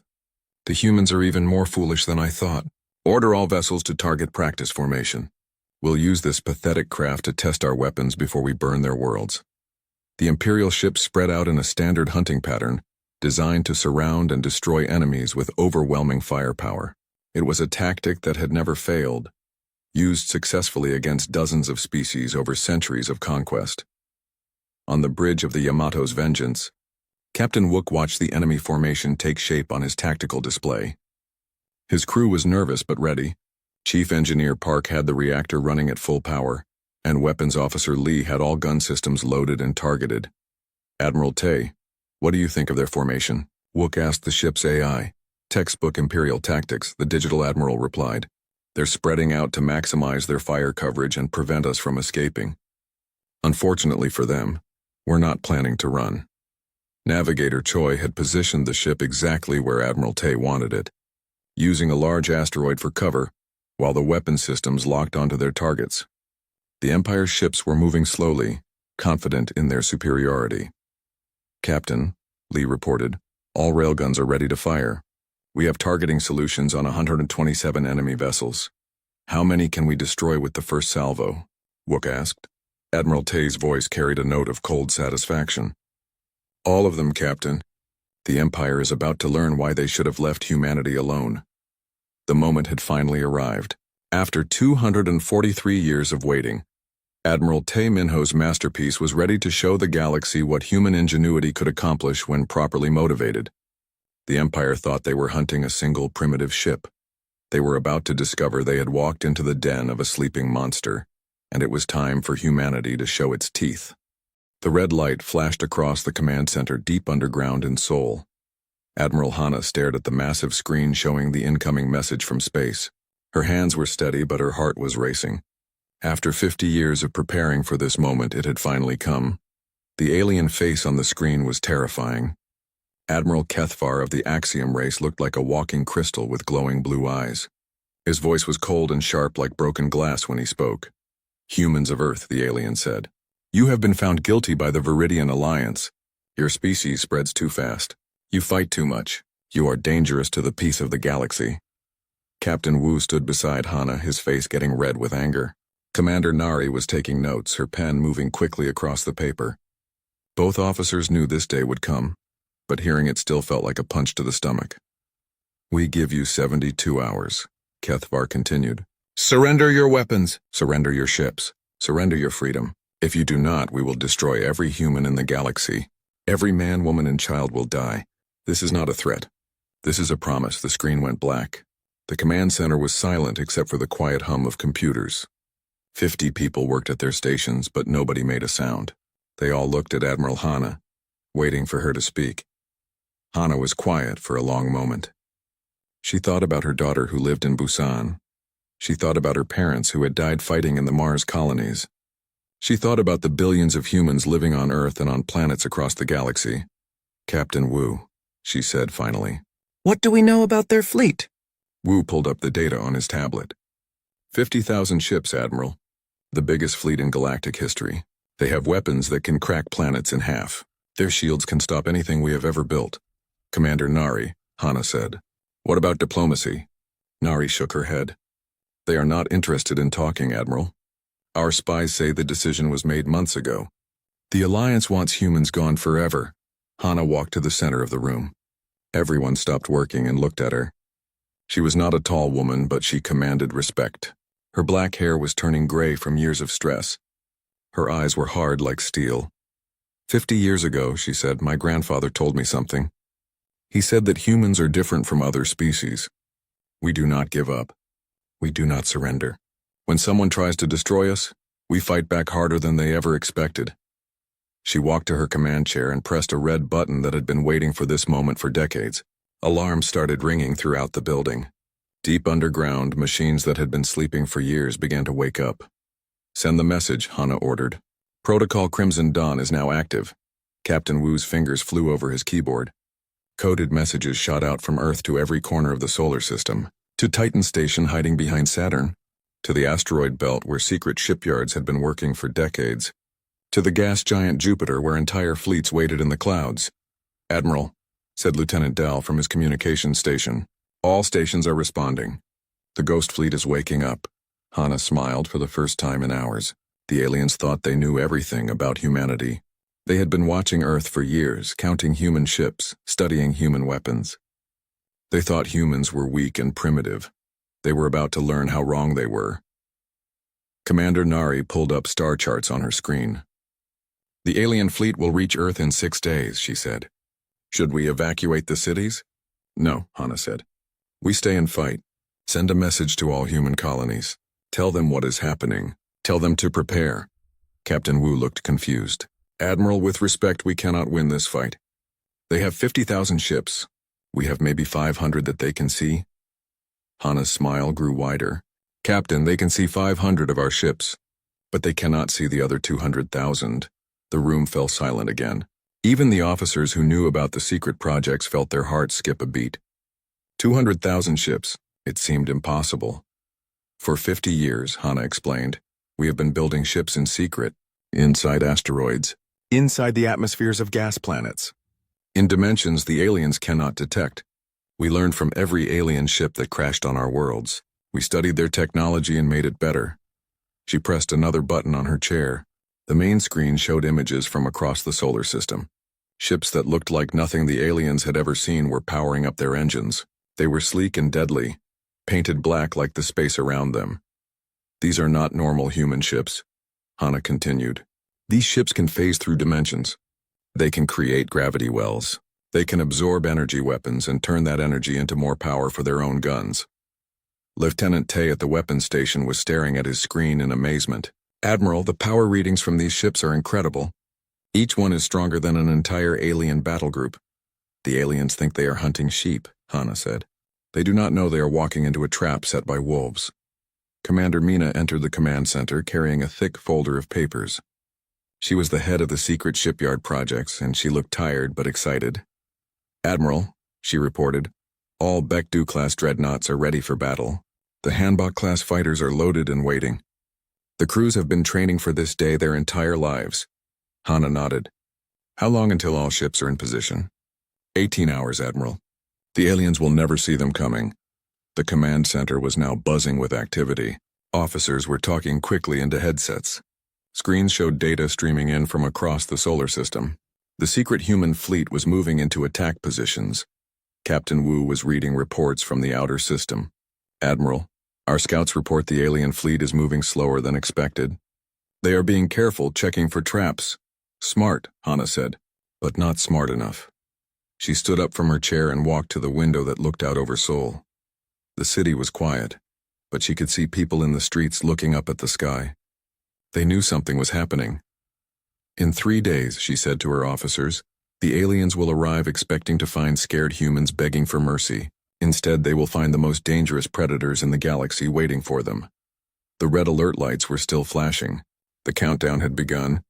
The humans are even more foolish than I thought. Order all vessels to target practice formation. We'll use this pathetic craft to test our weapons before we burn their worlds." The Imperial ships spread out in a standard hunting pattern, designed to surround and destroy enemies with overwhelming firepower. It was a tactic that had never failed, used successfully against dozens of species over centuries of conquest. On the bridge of the Yamato's Vengeance, Captain Wook watched the enemy formation take shape on his tactical display. His crew was nervous but ready. Chief Engineer Park had the reactor running at full power, and Weapons Officer Lee had all gun systems loaded and targeted. Admiral Tay, what do you think of their formation? Wook asked the ship's AI. Textbook Imperial Tactics, the digital admiral replied. They're spreading out to maximize their fire coverage and prevent us from escaping. Unfortunately for them, we're not planning to run. Navigator Choi had positioned the ship exactly where Admiral Tay wanted it, using a large asteroid for cover, while the weapon systems locked onto their targets. The Empire's ships were moving slowly, confident in their superiority. Captain, Lee reported, all railguns are ready to fire. We have targeting solutions on 127 enemy vessels. How many can we destroy with the first salvo? Wook asked. Admiral Tay's voice carried a note of cold satisfaction. All of them, Captain. The Empire is about to learn why they should have left humanity alone. The moment had finally arrived. After 243 years of waiting, Admiral Tay Minho's masterpiece was ready to show the galaxy what human ingenuity could accomplish when properly motivated. The Empire thought they were hunting a single primitive ship. They were about to discover they had walked into the den of a sleeping monster, and it was time for humanity to show its teeth. The red light flashed across the command center deep underground in Seoul. Admiral Hana stared at the massive screen showing the incoming message from space. Her hands were steady, but her heart was racing. After 50 years of preparing for this moment, it had finally come. The alien face on the screen was terrifying. Admiral Kethvar of the Axiom race looked like a walking crystal with glowing blue eyes. His voice was cold and sharp like broken glass when he spoke. Humans of Earth, the alien said. You have been found guilty by the Viridian Alliance. Your species spreads too fast. You fight too much. You are dangerous to the peace of the galaxy. Captain Wu stood beside Hana, his face getting red with anger. Commander Nari was taking notes, her pen moving quickly across the paper. Both officers knew this day would come, but hearing it still felt like a punch to the stomach. We give you 72 hours, Kethvar continued. Surrender your weapons, surrender your ships, surrender your freedom. If you do not, we will destroy every human in the galaxy. Every man, woman, and child will die. This is not a threat. This is a promise. The screen went black. The command center was silent except for the quiet hum of computers. 50 people worked at their stations, but nobody made a sound. They all looked at Admiral Hana, waiting for her to speak. Hana was quiet for a long moment. She thought about her daughter who lived in Busan. She thought about her parents who had died fighting in the Mars colonies. She thought about the billions of humans living on Earth and on planets across the galaxy. Captain Wu, she said finally. What do we know about their fleet? Wu pulled up the data on his tablet. 50,000 ships, Admiral. The biggest fleet in galactic history. They have weapons that can crack planets in half. Their shields can stop anything we have ever built. Commander Nari, Hana said. What about diplomacy? Nari shook her head. They are not interested in talking, Admiral. Our spies say the decision was made months ago. The Alliance wants humans gone forever. Hana walked to the center of the room. Everyone stopped working and looked at her. She was not a tall woman, but she commanded respect. Her black hair was turning gray from years of stress. Her eyes were hard like steel. 50 years ago, she said, my grandfather told me something. He said that humans are different from other species. We do not give up. We do not surrender. When someone tries to destroy us, we fight back harder than they ever expected. She walked to her command chair and pressed a red button that had been waiting for this moment for decades. Alarms started ringing throughout the building. Deep underground, machines that had been sleeping for years began to wake up. Send the message, Hana ordered. Protocol Crimson Dawn is now active. Captain Wu's fingers flew over his keyboard. Coded messages shot out from Earth to every corner of the solar system, to Titan Station hiding behind Saturn, to the asteroid belt where secret shipyards had been working for decades, to the gas giant Jupiter where entire fleets waited in the clouds. Admiral, said Lieutenant Dal from his communications station, all stations are responding. The Ghost Fleet is waking up. Hana smiled for the first time in hours. The aliens thought they knew everything about humanity. They had been watching Earth for years, counting human ships, studying human weapons. They thought humans were weak and primitive. They were about to learn how wrong they were. Commander Nari pulled up star charts on her screen. The alien fleet will reach Earth in 6 days, she said. Should we evacuate the cities? No, Hana said. We stay and fight. Send a message to all human colonies. Tell them what is happening. Tell them to prepare. Captain Wu looked confused. Admiral, with respect, we cannot win this fight. They have 50,000 ships. We have maybe 500 that they can see. Hana's smile grew wider. Captain, they can see 500 of our ships, but they cannot see the other 200,000. The room fell silent again. Even the officers who knew about the secret projects felt their hearts skip a beat. 200,000 ships. It seemed impossible. For 50 years, Hana explained, we have been building ships in secret, inside asteroids, inside the atmospheres of gas planets, in dimensions the aliens cannot detect. We learned from every alien ship that crashed on our worlds. We studied their technology and made it better. She pressed another button on her chair. The main screen showed images from across the solar system. Ships that looked like nothing the aliens had ever seen were powering up their engines. They were sleek and deadly, painted black like the space around them. These are not normal human ships, Hana continued. These ships can phase through dimensions. They can create gravity wells. They can absorb energy weapons and turn that energy into more power for their own guns. Lieutenant Tay at the weapons station was staring at his screen in amazement. Admiral, the power readings from these ships are incredible. Each one is stronger than an entire alien battle group. The aliens think they are hunting sheep, Hana said. They do not know they are walking into a trap set by wolves. Commander Mina entered the command center carrying a thick folder of papers. She was the head of the secret shipyard projects, and she looked tired but excited. Admiral, she reported, all Baekdu-class dreadnoughts are ready for battle. The Hanbok-class fighters are loaded and waiting. The crews have been training for this day their entire lives. Hana nodded. How long until all ships are in position? 18 hours, Admiral. The aliens will never see them coming. The command center was now buzzing with activity. Officers were talking quickly into headsets. Screens showed data streaming in from across the solar system. The secret human fleet was moving into attack positions. Captain Wu was reading reports from the outer system. Admiral, our scouts report the alien fleet is moving slower than expected. They are being careful, checking for traps. Smart, Hana said, but not smart enough. She stood up from her chair and walked to the window that looked out over Seoul. The city was quiet, but she could see people in the streets looking up at the sky. They knew something was happening. In 3 days, she said to her officers, the aliens will arrive expecting to find scared humans begging for mercy. Instead, they will find the most dangerous predators in the galaxy waiting for them. The red alert lights were still flashing. The countdown had begun.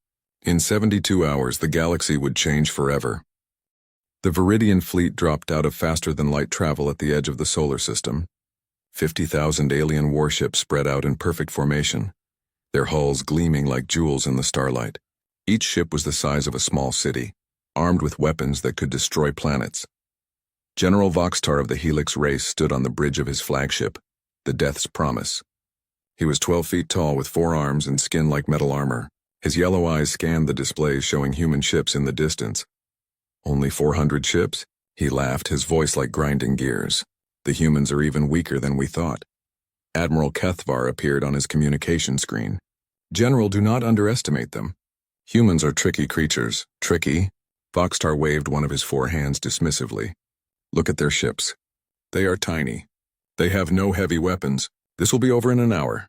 In 72 hours, the galaxy would change forever. The Viridian fleet dropped out of faster-than-light travel at the edge of the solar system. 50,000 alien warships spread out in perfect formation, their hulls gleaming like jewels in the starlight. Each ship was the size of a small city, armed with weapons that could destroy planets. General Voxtar of the Helix race stood on the bridge of his flagship, the Death's Promise. He was 12 feet tall with 4 arms and skin like metal armor. His yellow eyes scanned the displays showing human ships in the distance. Only 400 ships? He laughed, his voice like grinding gears. The humans are even weaker than we thought. Admiral Kethvar appeared on his communication screen. General, do not underestimate them. Humans are tricky creatures. Tricky? Voxtar waved one of his 4 hands dismissively. Look at their ships. They are tiny. They have no heavy weapons. This will be over in an hour.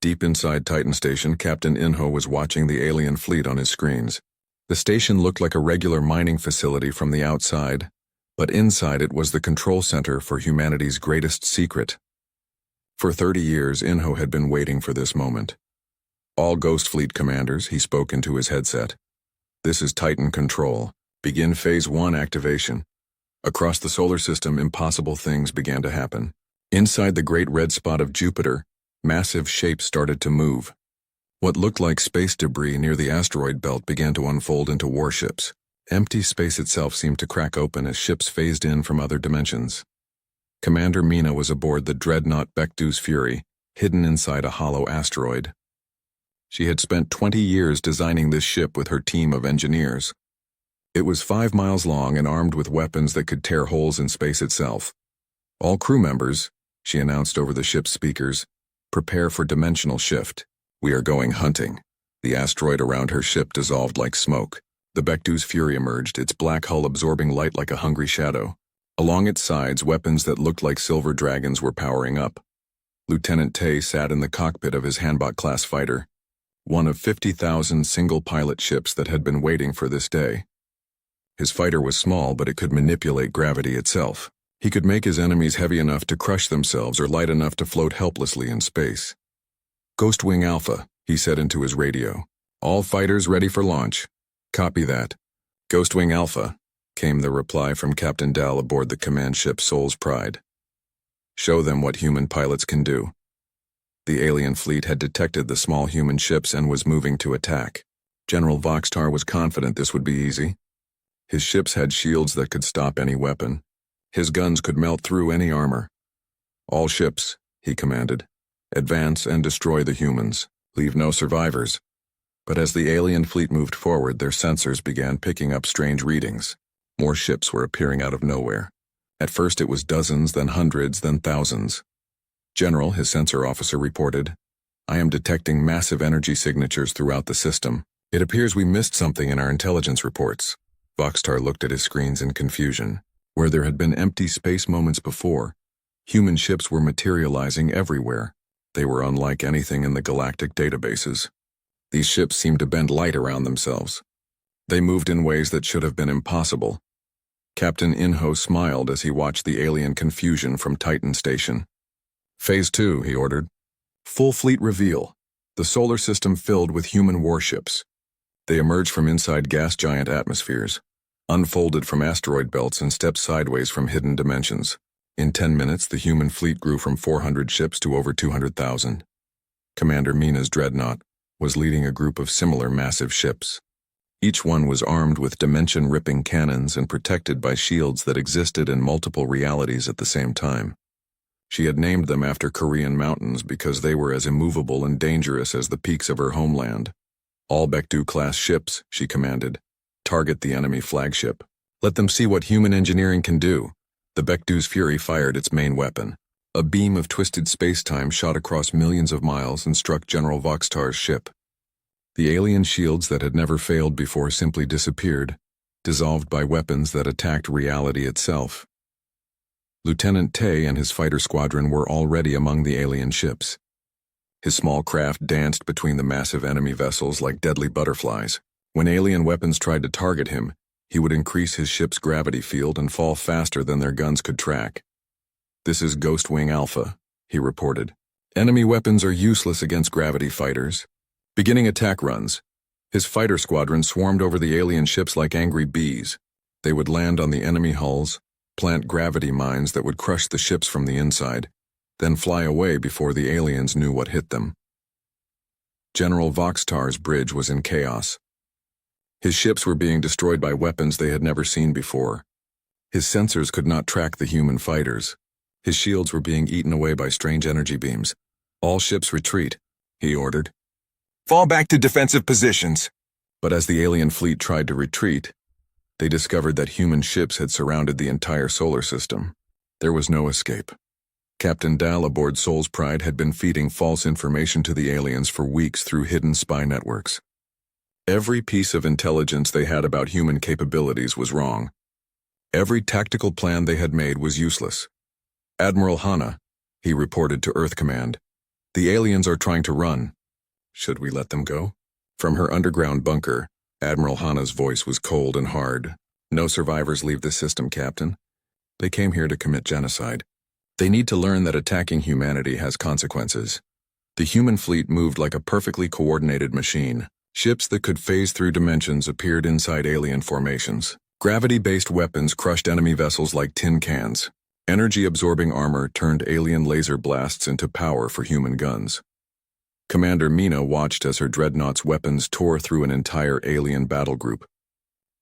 Deep inside Titan Station, Captain Inho was watching the alien fleet on his screens. The station looked like a regular mining facility from the outside, but inside it was the control center for humanity's greatest secret. For 30 years, Inho had been waiting for this moment. All Ghost Fleet commanders, he spoke into his headset. This is Titan Control. Begin Phase 1 activation. Across the solar system, impossible things began to happen. Inside the great red spot of Jupiter, massive shapes started to move. What looked like space debris near the asteroid belt began to unfold into warships. Empty space itself seemed to crack open as ships phased in from other dimensions. Commander Mina was aboard the dreadnought Baekdu's Fury, hidden inside a hollow asteroid. She had spent 20 years designing this ship with her team of engineers. It was 5 miles long and armed with weapons that could tear holes in space itself. All crew members, she announced over the ship's speakers, prepare for dimensional shift. We are going hunting. The asteroid around her ship dissolved like smoke. The Bectu's fury emerged, its black hull absorbing light like a hungry shadow. Along its sides, weapons that looked like silver dragons were powering up. Lieutenant Tay sat in the cockpit of his Hanbok-class fighter, one of 50,000 single-pilot ships that had been waiting for this day. His fighter was small, but it could manipulate gravity itself. He could make his enemies heavy enough to crush themselves or light enough to float helplessly in space. "Ghostwing Alpha," he said into his radio. "All fighters ready for launch." "Copy that." "Ghostwing Alpha," came the reply from Captain Dal aboard the command ship Soul's Pride. "Show them what human pilots can do." The alien fleet had detected the small human ships and was moving to attack. General Voxtar was confident this would be easy. His ships had shields that could stop any weapon. His guns could melt through any armor. "All ships," he commanded, "advance and destroy the humans. Leave no survivors." But as the alien fleet moved forward, their sensors began picking up strange readings. More ships were appearing out of nowhere. At first it was dozens, then hundreds, then thousands. "General," his sensor officer reported, "I am detecting massive energy signatures throughout the system. It appears we missed something in our intelligence reports." Voxtar looked at his screens in confusion. Where there had been empty space moments before, human ships were materializing everywhere. They were unlike anything in the galactic databases. These ships seemed to bend light around themselves. They moved in ways that should have been impossible. Captain Inho smiled as he watched the alien confusion from Titan Station. "Phase 2, he ordered. "Full fleet reveal. The solar system filled with human warships. They emerged from inside gas giant atmospheres, unfolded from asteroid belts and stepped sideways from hidden dimensions. In 10 minutes, the human fleet grew from 400 ships to over 200,000. Commander Mina's dreadnought was leading a group of similar massive ships. Each one was armed with dimension-ripping cannons and protected by shields that existed in multiple realities at the same time. She had named them after Korean mountains because they were as immovable and dangerous as the peaks of her homeland. "All Bectu-class ships," she commanded. "Target the enemy flagship. Let them see what human engineering can do." The Bectu's fury fired its main weapon. A beam of twisted space-time shot across millions of miles and struck General Voxtar's ship. The alien shields that had never failed before simply disappeared, dissolved by weapons that attacked reality itself. Lieutenant Tay and his fighter squadron were already among the alien ships. His small craft danced between the massive enemy vessels like deadly butterflies. When alien weapons tried to target him, he would increase his ship's gravity field and fall faster than their guns could track. "This is Ghostwing Alpha," he reported. "Enemy weapons are useless against gravity fighters. Beginning attack runs." His fighter squadron swarmed over the alien ships like angry bees. They would land on the enemy hulls, plant gravity mines that would crush the ships from the inside, then fly away before the aliens knew what hit them. General Voxtar's bridge was in chaos. His ships were being destroyed by weapons they had never seen before. His sensors could not track the human fighters. His shields were being eaten away by strange energy beams. "All ships retreat," he ordered. "Fall back to defensive positions." But as the alien fleet tried to retreat, they discovered that human ships had surrounded the entire solar system. There was no escape. Captain Dal aboard Soul's Pride had been feeding false information to the aliens for weeks through hidden spy networks. Every piece of intelligence they had about human capabilities was wrong. Every tactical plan they had made was useless. "Admiral Hana," he reported to Earth Command, "the aliens are trying to run. Should we let them go?" From her underground bunker, Admiral Hana's voice was cold and hard. "No survivors leave the system, Captain. They came here to commit genocide. They need to learn that attacking humanity has consequences." The human fleet moved like a perfectly coordinated machine. Ships that could phase through dimensions appeared inside alien formations. Gravity-based weapons crushed enemy vessels like tin cans. Energy-absorbing armor turned alien laser blasts into power for human guns. Commander Mina watched as her dreadnought's weapons tore through an entire alien battle group.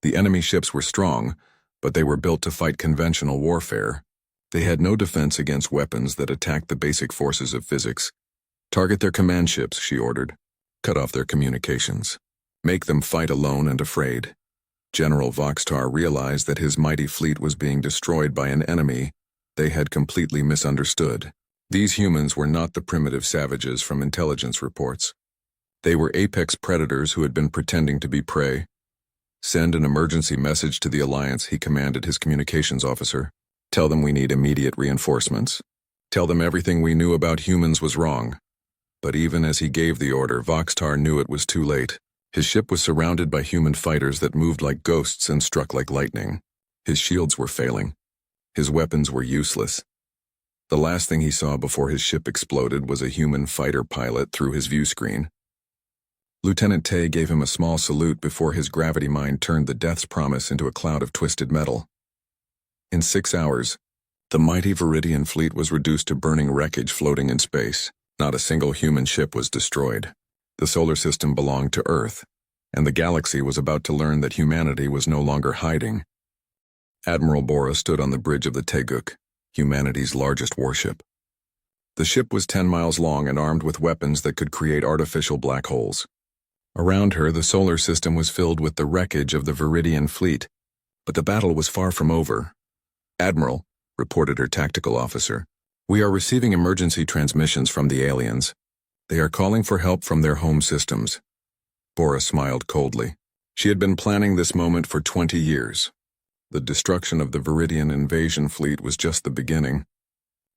The enemy ships were strong, but they were built to fight conventional warfare. They had no defense against weapons that attacked the basic forces of physics. "Target their command ships," she ordered. "Cut off their communications. Make them fight alone and afraid." General Voxtar realized that his mighty fleet was being destroyed by an enemy they had completely misunderstood. These humans were not the primitive savages from intelligence reports. They were apex predators who had been pretending to be prey. Send an emergency message to the Alliance, he commanded his communications officer. Tell them we need immediate reinforcements. Tell them everything we knew about humans was wrong. But even as he gave the order, Voxtar knew it was too late. His ship was surrounded by human fighters that moved like ghosts and struck like lightning. His shields were failing. His weapons were useless. The last thing he saw before his ship exploded was a human fighter pilot through his view screen. Lieutenant Tay gave him a small salute before his gravity mine turned the Death's Promise into a cloud of twisted metal. In 6 hours, the mighty Viridian fleet was reduced to burning wreckage floating in space. Not a single human ship was destroyed. The solar system belonged to Earth, and the galaxy was about to learn that humanity was no longer hiding. Admiral Bora stood on the bridge of the Teguk, humanity's largest warship. The ship was 10 miles long and armed with weapons that could create artificial black holes. Around her, the solar system was filled with the wreckage of the Viridian fleet, but the battle was far from over. "Admiral," reported her tactical officer, "we are receiving emergency transmissions from the aliens. They are calling for help from their home systems." Bora smiled coldly. She had been planning this moment for 20 years. The destruction of the Viridian invasion fleet was just the beginning.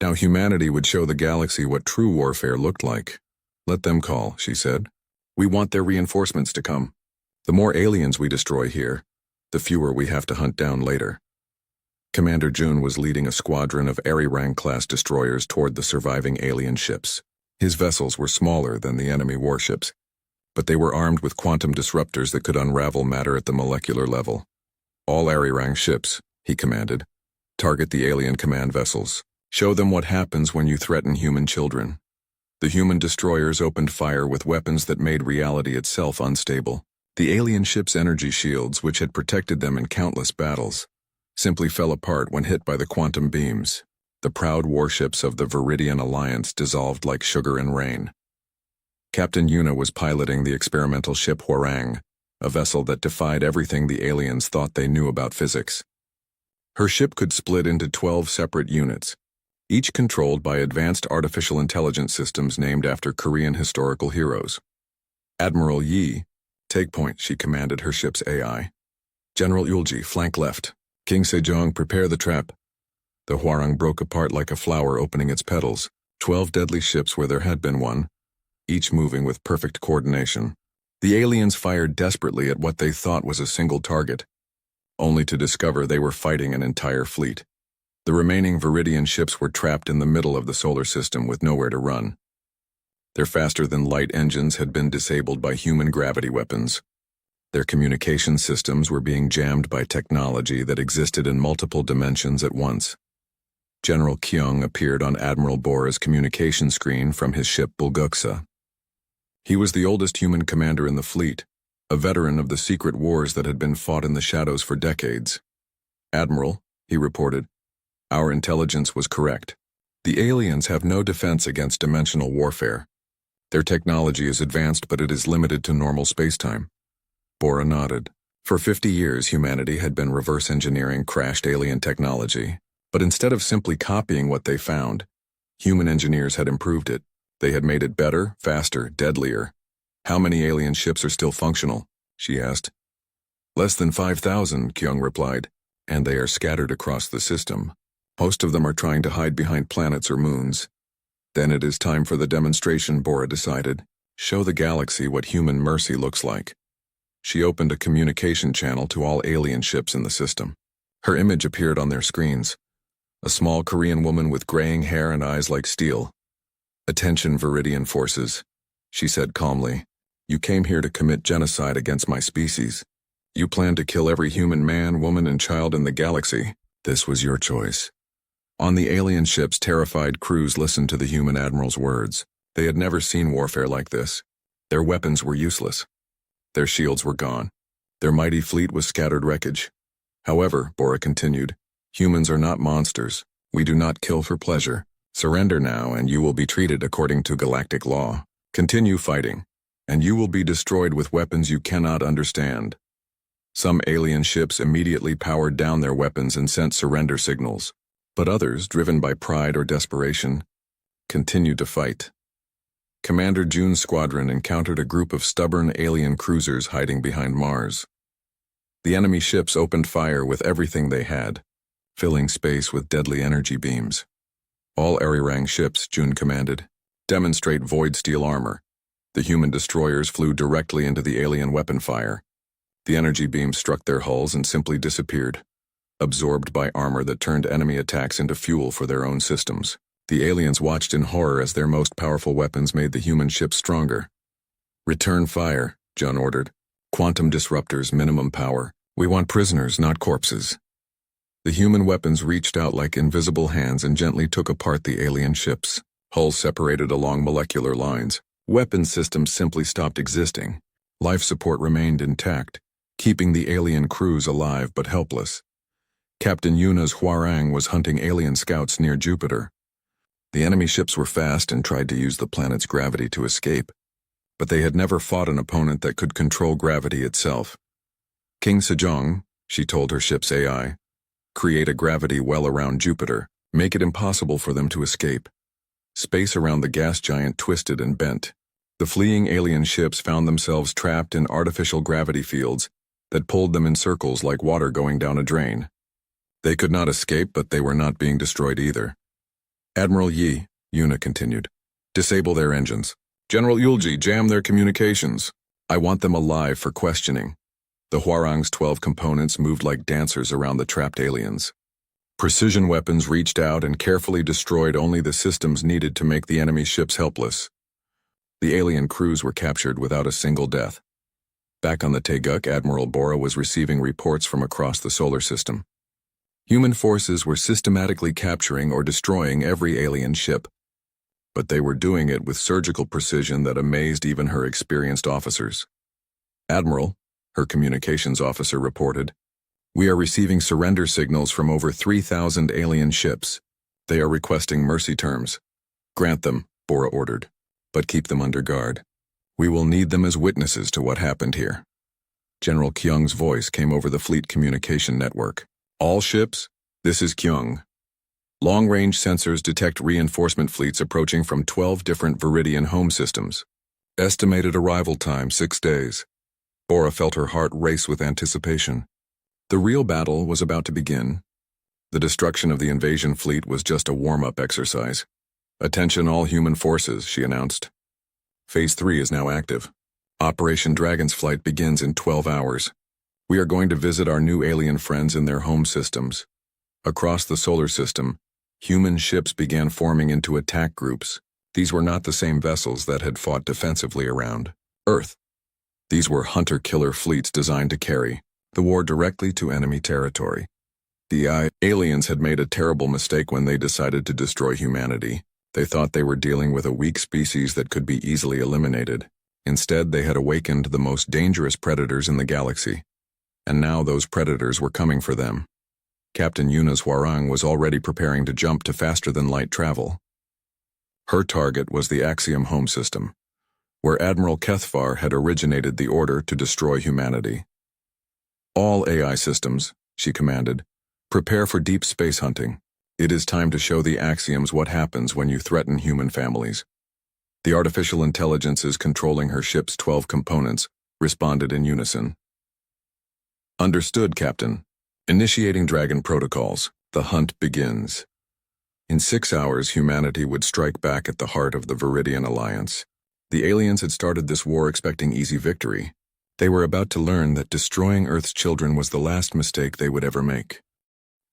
Now humanity would show the galaxy what true warfare looked like. "Let them call," she said. "We want their reinforcements to come. The more aliens we destroy here, the fewer we have to hunt down later." Commander June was leading a squadron of Arirang-class destroyers toward the surviving alien ships. His vessels were smaller than the enemy warships, but they were armed with quantum disruptors that could unravel matter at the molecular level. "All Arirang ships," he commanded, "target the alien command vessels. Show them what happens when you threaten human children." The human destroyers opened fire with weapons that made reality itself unstable. The alien ships' energy shields, which had protected them in countless battles, simply fell apart when hit by the quantum beams. The proud warships of the Viridian Alliance dissolved like sugar in rain. Captain Yuna was piloting the experimental ship Hwarang, a vessel that defied everything the aliens thought they knew about physics. Her ship could split into 12 separate units, each controlled by advanced artificial intelligence systems named after Korean historical heroes. "Admiral Yi, take point," she commanded her ship's AI. "General Yulji, flank left. King Sejong, prepare the trap." The Hwarang broke apart like a flower opening its petals, 12 deadly ships where there had been one, each moving with perfect coordination. The aliens fired desperately at what they thought was a single target, only to discover they were fighting an entire fleet. The remaining Viridian ships were trapped in the middle of the solar system with nowhere to run. Their faster-than-light engines had been disabled by human gravity weapons. Their communication systems were being jammed by technology that existed in multiple dimensions at once. General Kyung appeared on Admiral Bora's communication screen from his ship Bulguksa. He was the oldest human commander in the fleet, a veteran of the secret wars that had been fought in the shadows for decades. "Admiral," he reported, "our intelligence was correct. The aliens have no defense against dimensional warfare. Their technology is advanced, but it is limited to normal spacetime." Bora nodded. For 50 years, humanity had been reverse engineering crashed alien technology. But instead of simply copying what they found, human engineers had improved it. They had made it better, faster, deadlier. "How many alien ships are still functional?" she asked. "Less than 5,000, Kyung replied, "and they are scattered across the system. Most of them are trying to hide behind planets or moons." "Then it is time for the demonstration," Bora decided. "Show the galaxy what human mercy looks like." She opened a communication channel to all alien ships in the system. Her image appeared on their screens. A small Korean woman with graying hair and eyes like steel. "Attention, Viridian forces," she said calmly. "You came here to commit genocide against my species. You plan to kill every human man, woman, and child in the galaxy. This was your choice." On the alien ships, terrified crews listened to the human admiral's words. They had never seen warfare like this. Their weapons were useless. Their shields were gone. Their mighty fleet was scattered wreckage. "However," Bora continued, "humans are not monsters. We do not kill for pleasure. Surrender now, and you will be treated according to galactic law. Continue fighting, and you will be destroyed with weapons you cannot understand." Some alien ships immediately powered down their weapons and sent surrender signals, but others, driven by pride or desperation, continued to fight. Commander June's squadron encountered a group of stubborn alien cruisers hiding behind Mars. The enemy ships opened fire with everything they had, filling space with deadly energy beams. All Arirang ships, June commanded, demonstrate void steel armor. The human destroyers flew directly into the alien weapon fire. The energy beams struck their hulls and simply disappeared, absorbed by armor that turned enemy attacks into fuel for their own systems. The aliens watched in horror as their most powerful weapons made the human ships stronger. "Return fire," Jun ordered. "Quantum disruptors, minimum power. We want prisoners, not corpses." The human weapons reached out like invisible hands and gently took apart the alien ships. Hulls separated along molecular lines. Weapon systems simply stopped existing. Life support remained intact, keeping the alien crews alive but helpless. Captain Yuna's Hwarang was hunting alien scouts near Jupiter. The enemy ships were fast and tried to use the planet's gravity to escape, but they had never fought an opponent that could control gravity itself. "King Sejong," she told her ship's AI, "create a gravity well around Jupiter, make it impossible for them to escape." Space around the gas giant twisted and bent. The fleeing alien ships found themselves trapped in artificial gravity fields that pulled them in circles like water going down a drain. They could not escape, but they were not being destroyed either. "Admiral Yi," Yuna continued, "disable their engines. General Yulji, jam their communications. I want them alive for questioning." The Hwarang's 12 components moved like dancers around the trapped aliens. Precision weapons reached out and carefully destroyed only the systems needed to make the enemy ships helpless. The alien crews were captured without a single death. Back on the Taeguk, Admiral Bora was receiving reports from across the solar system. Human forces were systematically capturing or destroying every alien ship, but they were doing it with surgical precision that amazed even her experienced officers. "Admiral," her communications officer reported, "we are receiving surrender signals from over 3,000 alien ships. They are requesting mercy terms." "Grant them," Bora ordered, "but keep them under guard. We will need them as witnesses to what happened here." General Kyung's voice came over the fleet communication network. "All ships, this is Kyung. Long-range sensors detect reinforcement fleets approaching from 12 different Viridian home systems. Estimated arrival time 6 days." Bora felt her heart race with anticipation. The real battle was about to begin. The destruction of the invasion fleet was just a warm-up exercise. "Attention all human forces," she announced. "Phase 3 is now active. Operation Dragon's Flight begins in 12 hours. We are going to visit our new alien friends in their home systems." Across the solar system, human ships began forming into attack groups. These were not the same vessels that had fought defensively around Earth. These were hunter-killer fleets designed to carry the war directly to enemy territory. The aliens had made a terrible mistake when they decided to destroy humanity. They thought they were dealing with a weak species that could be easily eliminated. Instead, they had awakened the most dangerous predators in the galaxy. And now those predators were coming for them. Captain Yuna's Hwarang was already preparing to jump to faster-than-light travel. Her target was the Axiom home system, where Admiral Kethvar had originated the order to destroy humanity. "All AI systems," she commanded, "prepare for deep space hunting. It is time to show the Axioms what happens when you threaten human families." The artificial intelligences controlling her ship's 12 components responded in unison. "Understood, Captain. Initiating Dragon protocols. The hunt begins." In 6 hours, humanity would strike back at the heart of the Viridian Alliance. The aliens had started this war expecting easy victory. They were about to learn that destroying Earth's children was the last mistake they would ever make.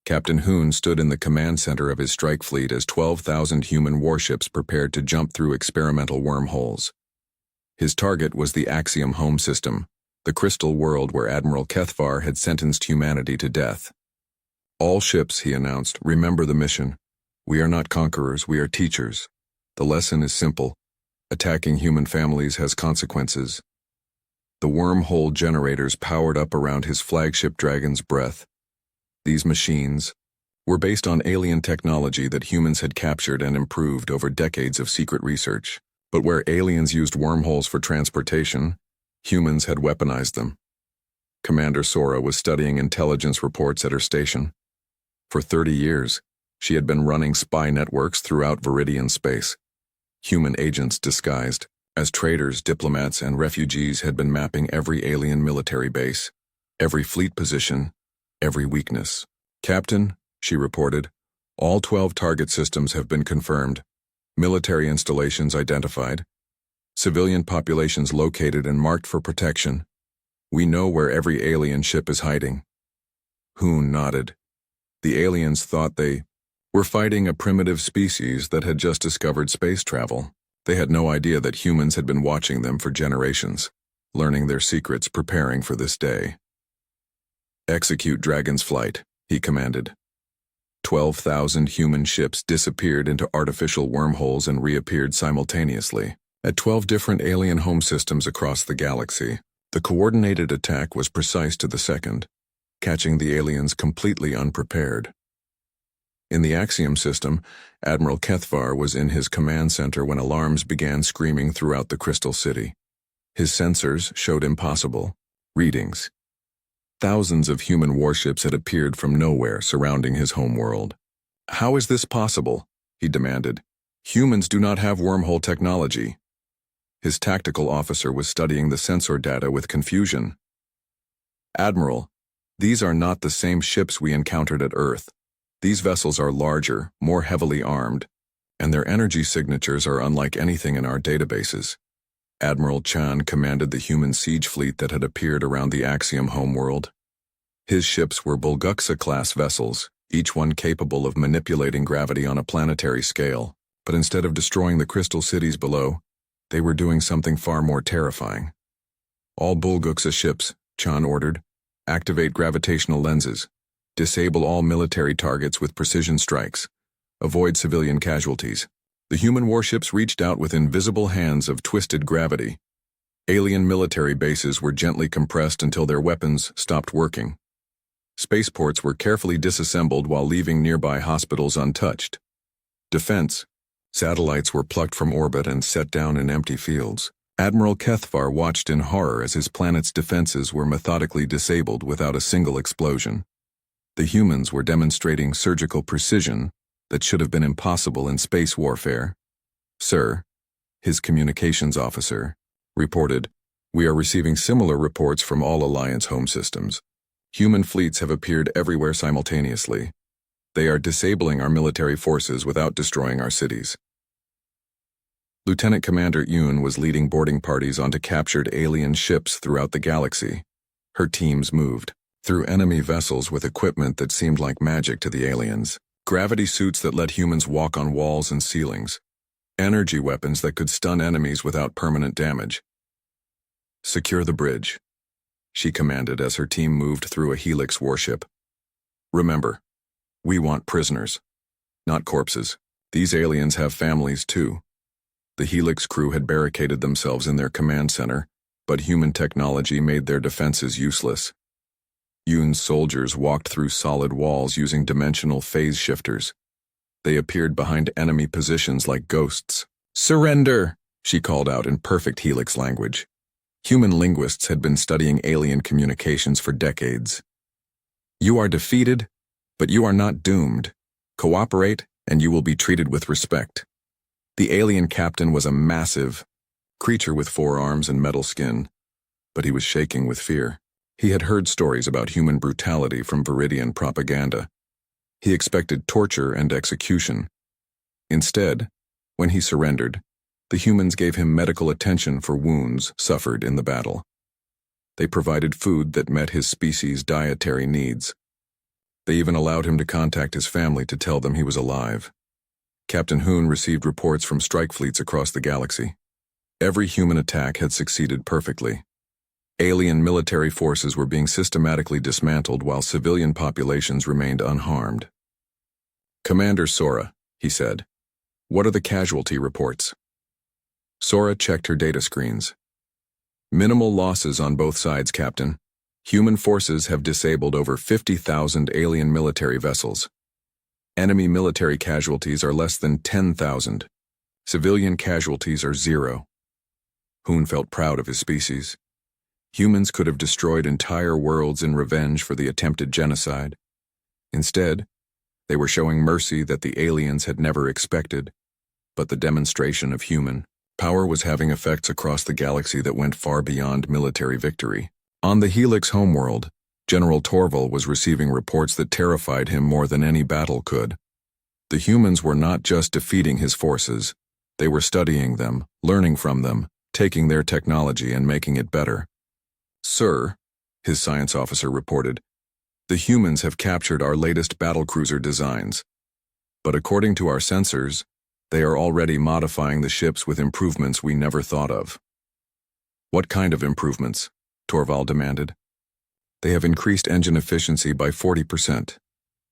Captain Hoon stood in the command center of his strike fleet as 12,000 human warships prepared to jump through experimental wormholes. His target was the Axiom home system, the crystal world where Admiral Kethvar had sentenced humanity to death. "All ships," he announced, "remember the mission. We are not conquerors, we are teachers. The lesson is simple. Attacking human families has consequences." The wormhole generators powered up around his flagship Dragon's Breath. These machines were based on alien technology that humans had captured and improved over decades of secret research. But where aliens used wormholes for transportation, humans had weaponized them. Commander Sora was studying intelligence reports at her station. For 30 years, she had been running spy networks throughout Viridian space. Human agents disguised as traders, diplomats, and refugees had been mapping every alien military base. every fleet position, every weakness. "Captain," she reported, "all 12 target systems have been confirmed. Military installations identified. Civilian populations located and marked for protection. We know where every alien ship is hiding." Hoon nodded. The aliens thought they were fighting a primitive species that had just discovered space travel. They had no idea that humans had been watching them for generations, learning their secrets, preparing for this day. "Execute Dragon's Flight," he commanded. 12,000 human ships disappeared into artificial wormholes and reappeared simultaneously at 12 different alien home systems across the galaxy. The coordinated attack was precise to the second, catching the aliens completely unprepared. In the Axiom system, Admiral Kethvar was in his command center when alarms began screaming throughout the Crystal City. His sensors showed impossible readings. Thousands of human warships had appeared from nowhere surrounding his homeworld. "How is this possible?" he demanded. "Humans do not have wormhole technology." His tactical officer was studying the sensor data with confusion. "Admiral, these are not the same ships we encountered at Earth. These vessels are larger, more heavily armed, and their energy signatures are unlike anything in our databases." Admiral Chan commanded the human siege fleet that had appeared around the Axiom homeworld. His ships were Bulguksa-class vessels, each one capable of manipulating gravity on a planetary scale. But instead of destroying the crystal cities below, they were doing something far more terrifying. "All Bulguksa ships," Chan ordered, "activate gravitational lenses. Disable all military targets with precision strikes. Avoid civilian casualties." The human warships reached out with invisible hands of twisted gravity. Alien military bases were gently compressed until their weapons stopped working. Spaceports were carefully disassembled while leaving nearby hospitals untouched. Defense satellites were plucked from orbit and set down in empty fields. Admiral Kethvar watched in horror as his planet's defenses were methodically disabled without a single explosion. The humans were demonstrating surgical precision that should have been impossible in space warfare. "Sir," his communications officer reported, "we are receiving similar reports from all Alliance home systems. Human fleets have appeared everywhere simultaneously. They are disabling our military forces without destroying our cities." Lieutenant Commander Yoon was leading boarding parties onto captured alien ships throughout the galaxy. Her teams moved through enemy vessels with equipment that seemed like magic to the aliens. Gravity suits that let humans walk on walls and ceilings. Energy weapons that could stun enemies without permanent damage. "Secure the bridge," she commanded as her team moved through a Helix warship. "Remember, we want prisoners, not corpses. These aliens have families too." The Helix crew had barricaded themselves in their command center, but human technology made their defenses useless. Yoon's soldiers walked through solid walls using dimensional phase shifters. They appeared behind enemy positions like ghosts. "Surrender!" she called out in perfect Helix language. Human linguists had been studying alien communications for decades. "You are defeated, but you are not doomed. Cooperate, and you will be treated with respect." The alien captain was a massive creature with 4 arms and metal skin, but he was shaking with fear. He had heard stories about human brutality from Viridian propaganda. He expected torture and execution. Instead, when he surrendered, the humans gave him medical attention for wounds suffered in the battle. They provided food that met his species' dietary needs. They even allowed him to contact his family to tell them he was alive. Captain Hoon received reports from strike fleets across the galaxy. Every human attack had succeeded perfectly. Alien military forces were being systematically dismantled while civilian populations remained unharmed. "Commander Sora," he said, "what are the casualty reports?" Sora checked her data screens. "Minimal losses on both sides, Captain. Human forces have disabled over 50,000 alien military vessels. Enemy military casualties are less than 10,000. Civilian casualties are 0. Hoon felt proud of his species. Humans could have destroyed entire worlds in revenge for the attempted genocide. Instead, they were showing mercy that the aliens had never expected, but the demonstration of human power was having effects across the galaxy that went far beyond military victory. On the Helix homeworld, General Torval was receiving reports that terrified him more than any battle could. The humans were not just defeating his forces, they were studying them, learning from them, taking their technology and making it better. "Sir," his science officer reported, "the humans have captured our latest battlecruiser designs. But according to our sensors, they are already modifying the ships with improvements we never thought of." "What kind of improvements?" Torval demanded. "They have increased engine efficiency by 40%.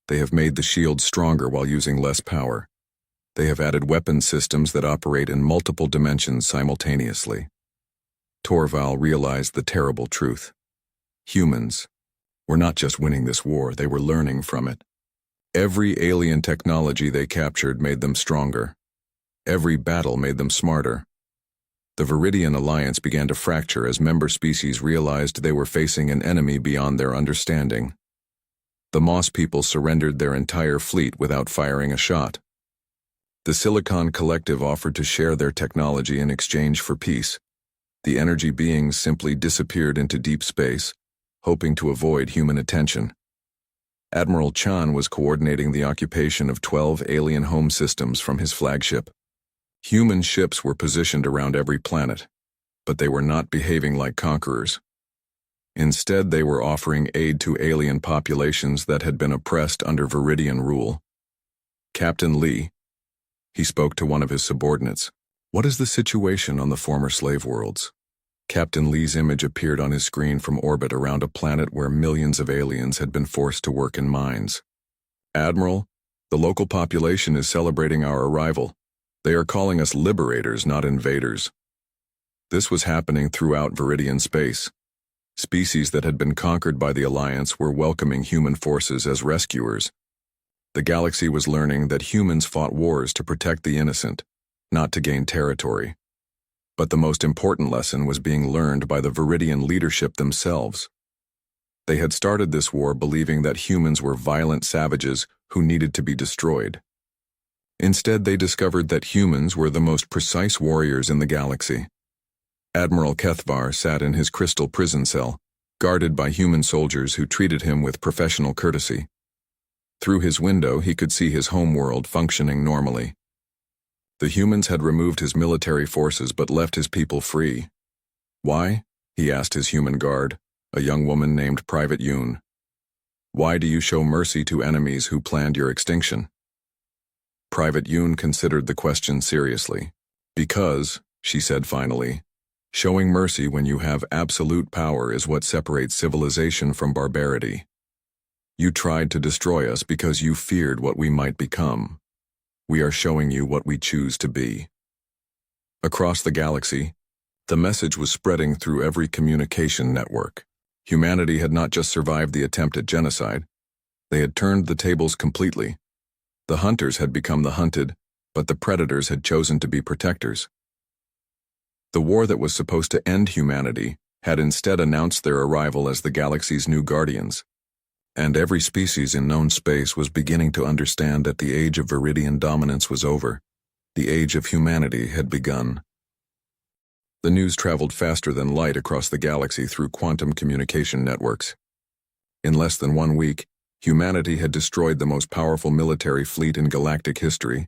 They have made the shields stronger while using less power. They have added weapon systems that operate in multiple dimensions simultaneously." Torval realized the terrible truth. Humans were not just winning this war, they were learning from it. Every alien technology they captured made them stronger. Every battle made them smarter. The Viridian alliance began to fracture as member species realized they were facing an enemy beyond their understanding. The Moss people surrendered their entire fleet without firing a shot. The Silicon Collective offered to share their technology in exchange for peace. The energy beings simply disappeared into deep space, hoping to avoid human attention. Admiral Chan was coordinating the occupation of 12 alien home systems from his flagship. Human ships were positioned around every planet, but they were not behaving like conquerors. Instead, they were offering aid to alien populations that had been oppressed under Viridian rule. "Captain Lee," he spoke to one of his subordinates, "what is the situation on the former slave worlds?" Captain Lee's image appeared on his screen from orbit around a planet where millions of aliens had been forced to work in mines. "Admiral, the local population is celebrating our arrival. They are calling us liberators, not invaders." This was happening throughout Viridian space. Species that had been conquered by the Alliance were welcoming human forces as rescuers. The galaxy was learning that humans fought wars to protect the innocent, not to gain territory. But the most important lesson was being learned by the Viridian leadership themselves. They had started this war believing that humans were violent savages who needed to be destroyed. Instead, they discovered that humans were the most precise warriors in the galaxy. Admiral Kethvar sat in his crystal prison cell, guarded by human soldiers who treated him with professional courtesy. Through his window, he could see his homeworld functioning normally. The humans had removed his military forces but left his people free. "Why?" he asked his human guard, a young woman named Private Yoon. "Why do you show mercy to enemies who planned your extinction?" Private Yoon considered the question seriously. "Because," she said finally, "showing mercy when you have absolute power is what separates civilization from barbarity. You tried to destroy us because you feared what we might become. We are showing you what we choose to be." Across the galaxy, the message was spreading through every communication network. Humanity had not just survived the attempt at genocide, they had turned the tables completely. The hunters had become the hunted, but the predators had chosen to be protectors. The war that was supposed to end humanity had instead announced their arrival as the galaxy's new guardians. And every species in known space was beginning to understand that the age of Viridian dominance was over. The age of humanity had begun. The news traveled faster than light across the galaxy through quantum communication networks. In less than 1 week, humanity had destroyed the most powerful military fleet in galactic history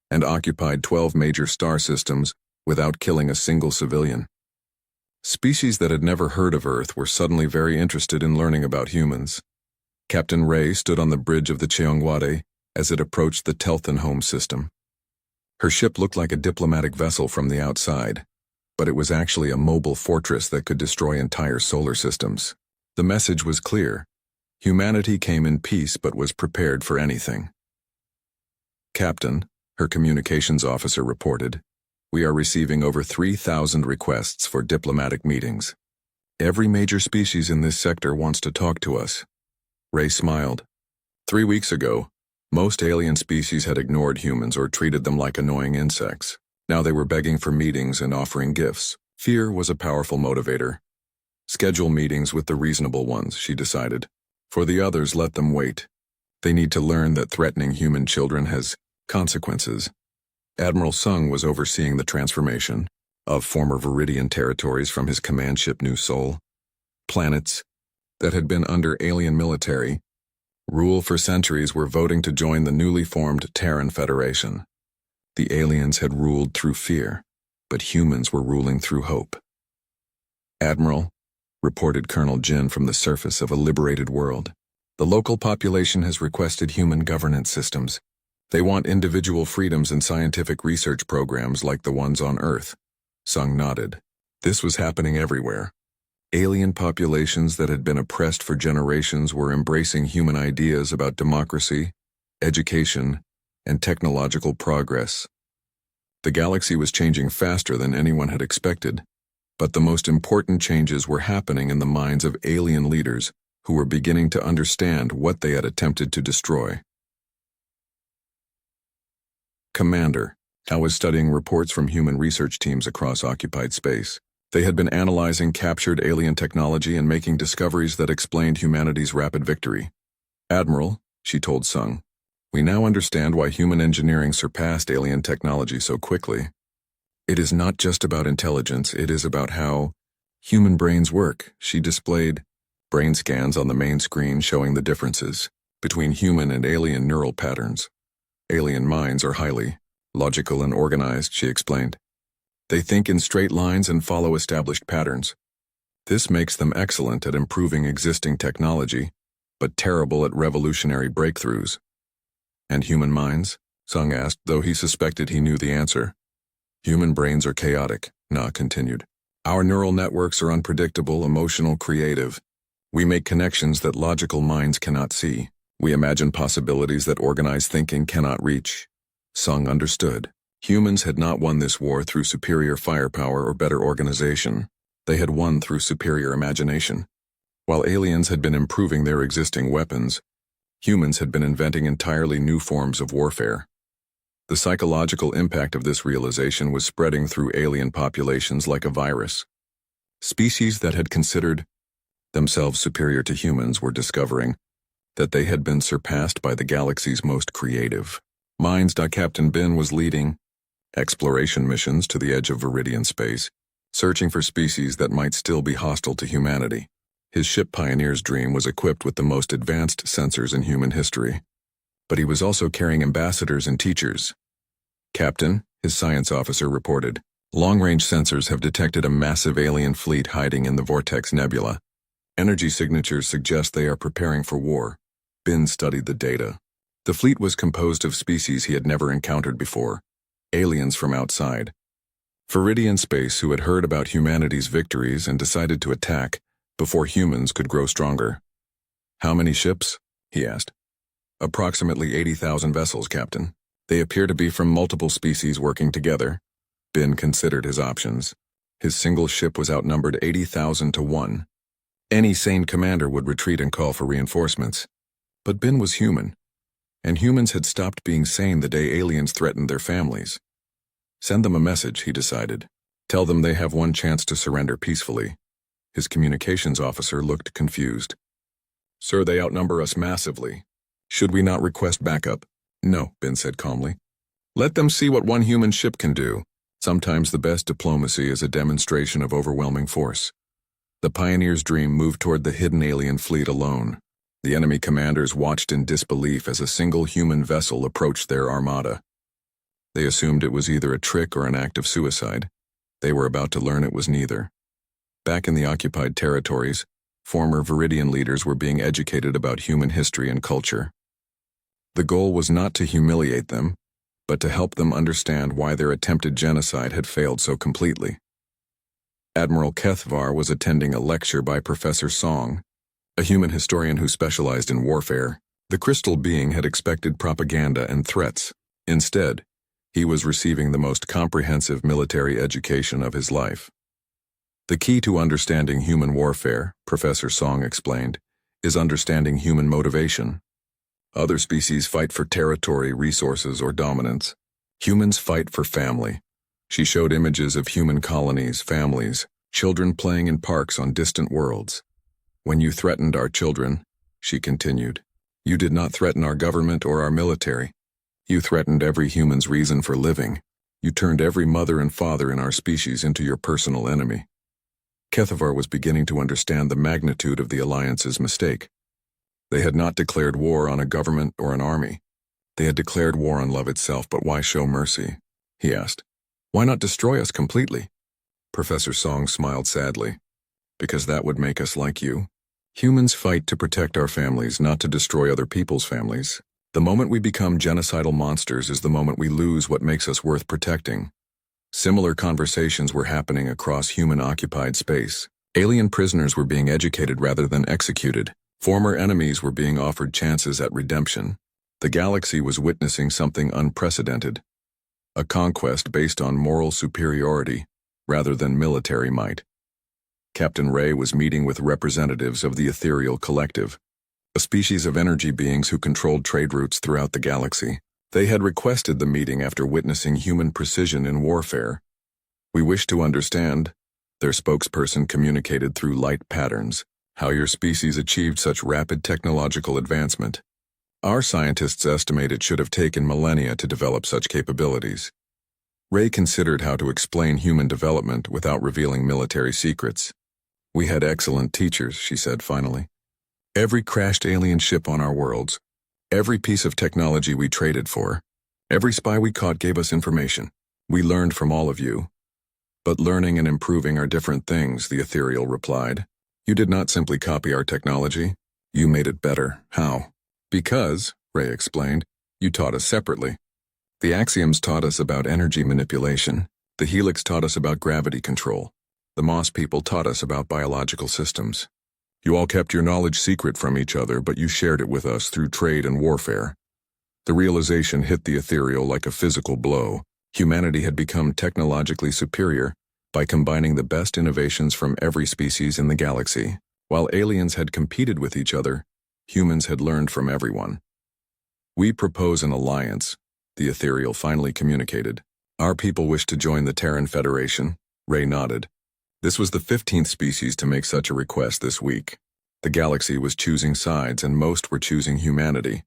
and occupied 12 major star systems without killing a single civilian. Species that had never heard of Earth were suddenly very interested in learning about humans. Captain Ray stood on the bridge of the Cheongwade as it approached the Telthan home system. Her ship looked like a diplomatic vessel from the outside, but it was actually a mobile fortress that could destroy entire solar systems. The message was clear. Humanity came in peace but was prepared for anything. "Captain," her communications officer reported, "we are receiving over 3,000 requests for diplomatic meetings. Every major species in this sector wants to talk to us." Ray smiled. 3 weeks ago, most alien species had ignored humans or treated them like annoying insects. Now they were begging for meetings and offering gifts. Fear was a powerful motivator. "Schedule meetings with the reasonable ones," she decided. "For the others, let them wait. They need to learn that threatening human children has consequences." Admiral Sung was overseeing the transformation of former Viridian territories from his command ship New Sol. Planets, that had been under alien military rule for centuries were voting to join the newly formed Terran Federation. The aliens had ruled through fear, but humans were ruling through hope. "Admiral," reported Colonel Jin from the surface of a liberated world, "the local population has requested human governance systems. They want individual freedoms and scientific research programs like the ones on Earth." Sung nodded. This was happening everywhere. Alien populations that had been oppressed for generations were embracing human ideas about democracy, education, and technological progress. The galaxy was changing faster than anyone had expected, but the most important changes were happening in the minds of alien leaders who were beginning to understand what they had attempted to destroy. Commander, I was studying reports from human research teams across occupied space. They had been analyzing captured alien technology and making discoveries that explained humanity's rapid victory. "Admiral," she told Sung, "we now understand why human engineering surpassed alien technology so quickly. It is not just about intelligence, it is about how human brains work." She displayed brain scans on the main screen showing the differences between human and alien neural patterns. "Alien minds are highly logical and organized," she explained. "They think in straight lines and follow established patterns. This makes them excellent at improving existing technology, but terrible at revolutionary breakthroughs." "And human minds?" Sung asked, though he suspected he knew the answer. "Human brains are chaotic," Na continued. "Our neural networks are unpredictable, emotional, creative. We make connections that logical minds cannot see. We imagine possibilities that organized thinking cannot reach." Sung understood. Humans had not won this war through superior firepower or better organization. They had won through superior imagination. While aliens had been improving their existing weapons, humans had been inventing entirely new forms of warfare. The psychological impact of this realization was spreading through alien populations like a virus. Species that had considered themselves superior to humans were discovering that they had been surpassed by the galaxy's most creative minds. Captain Bin was leading exploration missions to the edge of Viridian space, searching for species that might still be hostile to humanity. His ship Pioneer's Dream was equipped with the most advanced sensors in human history, but he was also carrying ambassadors and teachers. "Captain," his science officer reported, "long-range sensors have detected a massive alien fleet hiding in the Vortex Nebula. Energy signatures suggest they are preparing for war." Bin studied the data. The fleet was composed of species he had never encountered before, aliens from outside. Viridian space who had heard about humanity's victories and decided to attack before humans could grow stronger. "How many ships?" he asked. "Approximately 80,000 vessels, Captain. They appear to be from multiple species working together." Bin considered his options. His single ship was outnumbered 80,000 to 1. Any sane commander would retreat and call for reinforcements. But Bin was human, and humans had stopped being sane the day aliens threatened their families. "Send them a message," he decided. "Tell them they have one chance to surrender peacefully." His communications officer looked confused. "Sir, they outnumber us massively. Should we not request backup?" "No," Bin said calmly. "Let them see what one human ship can do. Sometimes the best diplomacy is a demonstration of overwhelming force." The Pioneer's Dream moved toward the hidden alien fleet alone. The enemy commanders watched in disbelief as a single human vessel approached their armada. They assumed it was either a trick or an act of suicide. They were about to learn it was neither. Back in the occupied territories, former Viridian leaders were being educated about human history and culture. The goal was not to humiliate them, but to help them understand why their attempted genocide had failed so completely. Admiral Kethvar was attending a lecture by Professor Song, a human historian who specialized in warfare. The crystal being had expected propaganda and threats. Instead, he was receiving the most comprehensive military education of his life. "The key to understanding human warfare," Professor Song explained, "is understanding human motivation. Other species fight for territory, resources, or dominance. Humans fight for family." She showed images of human colonies, families, children playing in parks on distant worlds. "When you threatened our children," she continued, "you did not threaten our government or our military. You threatened every human's reason for living. You turned every mother and father in our species into your personal enemy." Kethavar was beginning to understand the magnitude of the Alliance's mistake. They had not declared war on a government or an army. They had declared war on love itself, but why show mercy? He asked. Why not destroy us completely? Professor Song smiled sadly. Because that would make us like you. Humans fight to protect our families, not to destroy other people's families. The moment we become genocidal monsters is the moment we lose what makes us worth protecting. Similar conversations were happening across human-occupied space. Alien prisoners were being educated rather than executed. Former enemies were being offered chances at redemption. The galaxy was witnessing something unprecedented. A conquest based on moral superiority rather than military might. Captain Ray was meeting with representatives of the Ethereal Collective, a species of energy beings who controlled trade routes throughout the galaxy. They had requested the meeting after witnessing human precision in warfare. We wish to understand, their spokesperson communicated through light patterns, how your species achieved such rapid technological advancement. Our scientists estimate it should have taken millennia to develop such capabilities. Ray considered how to explain human development without revealing military secrets. We had excellent teachers, she said finally. Every crashed alien ship on our worlds, every piece of technology we traded for, every spy we caught gave us information. We learned from all of you. But learning and improving are different things, the Ethereal replied. You did not simply copy our technology. You made it better. How? Because, Ray explained, you taught us separately. The Axioms taught us about energy manipulation. The Helix taught us about gravity control. The Moss people taught us about biological systems. You all kept your knowledge secret from each other, but you shared it with us through trade and warfare. The realization hit the Ethereal like a physical blow. Humanity had become technologically superior by combining the best innovations from every species in the galaxy. While aliens had competed with each other, humans had learned from everyone. We propose an alliance, the Ethereal finally communicated. Our people wish to join the Terran Federation. Ray nodded. This was the 15th species to make such a request this week. The galaxy was choosing sides and most were choosing humanity.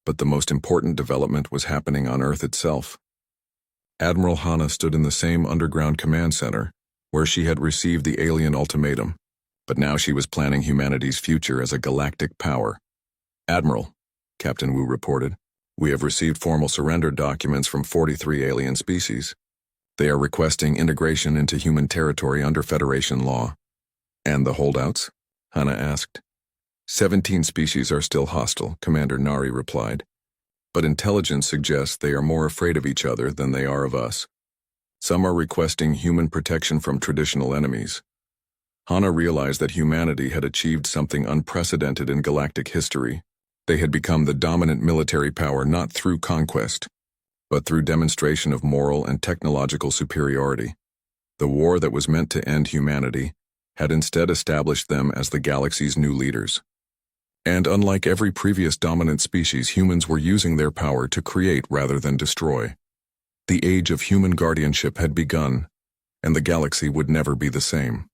But the most important development was happening on Earth itself. Admiral Hana stood in the same underground command center, where she had received the alien ultimatum, but now she was planning humanity's future as a galactic power. Admiral, Captain Wu reported, we have received formal surrender documents from 43 alien species. They are requesting integration into human territory under Federation law. And the holdouts? Hana asked. 17 species are still hostile, Commander Nari replied. But intelligence suggests they are more afraid of each other than they are of us. Some are requesting human protection from traditional enemies. Hana realized that humanity had achieved something unprecedented in galactic history. They had become the dominant military power not through conquest, but through demonstration of moral and technological superiority. The war that was meant to end humanity had instead established them as the galaxy's new leaders. And unlike every previous dominant species, humans were using their power to create rather than destroy. The age of human guardianship had begun, and the galaxy would never be the same.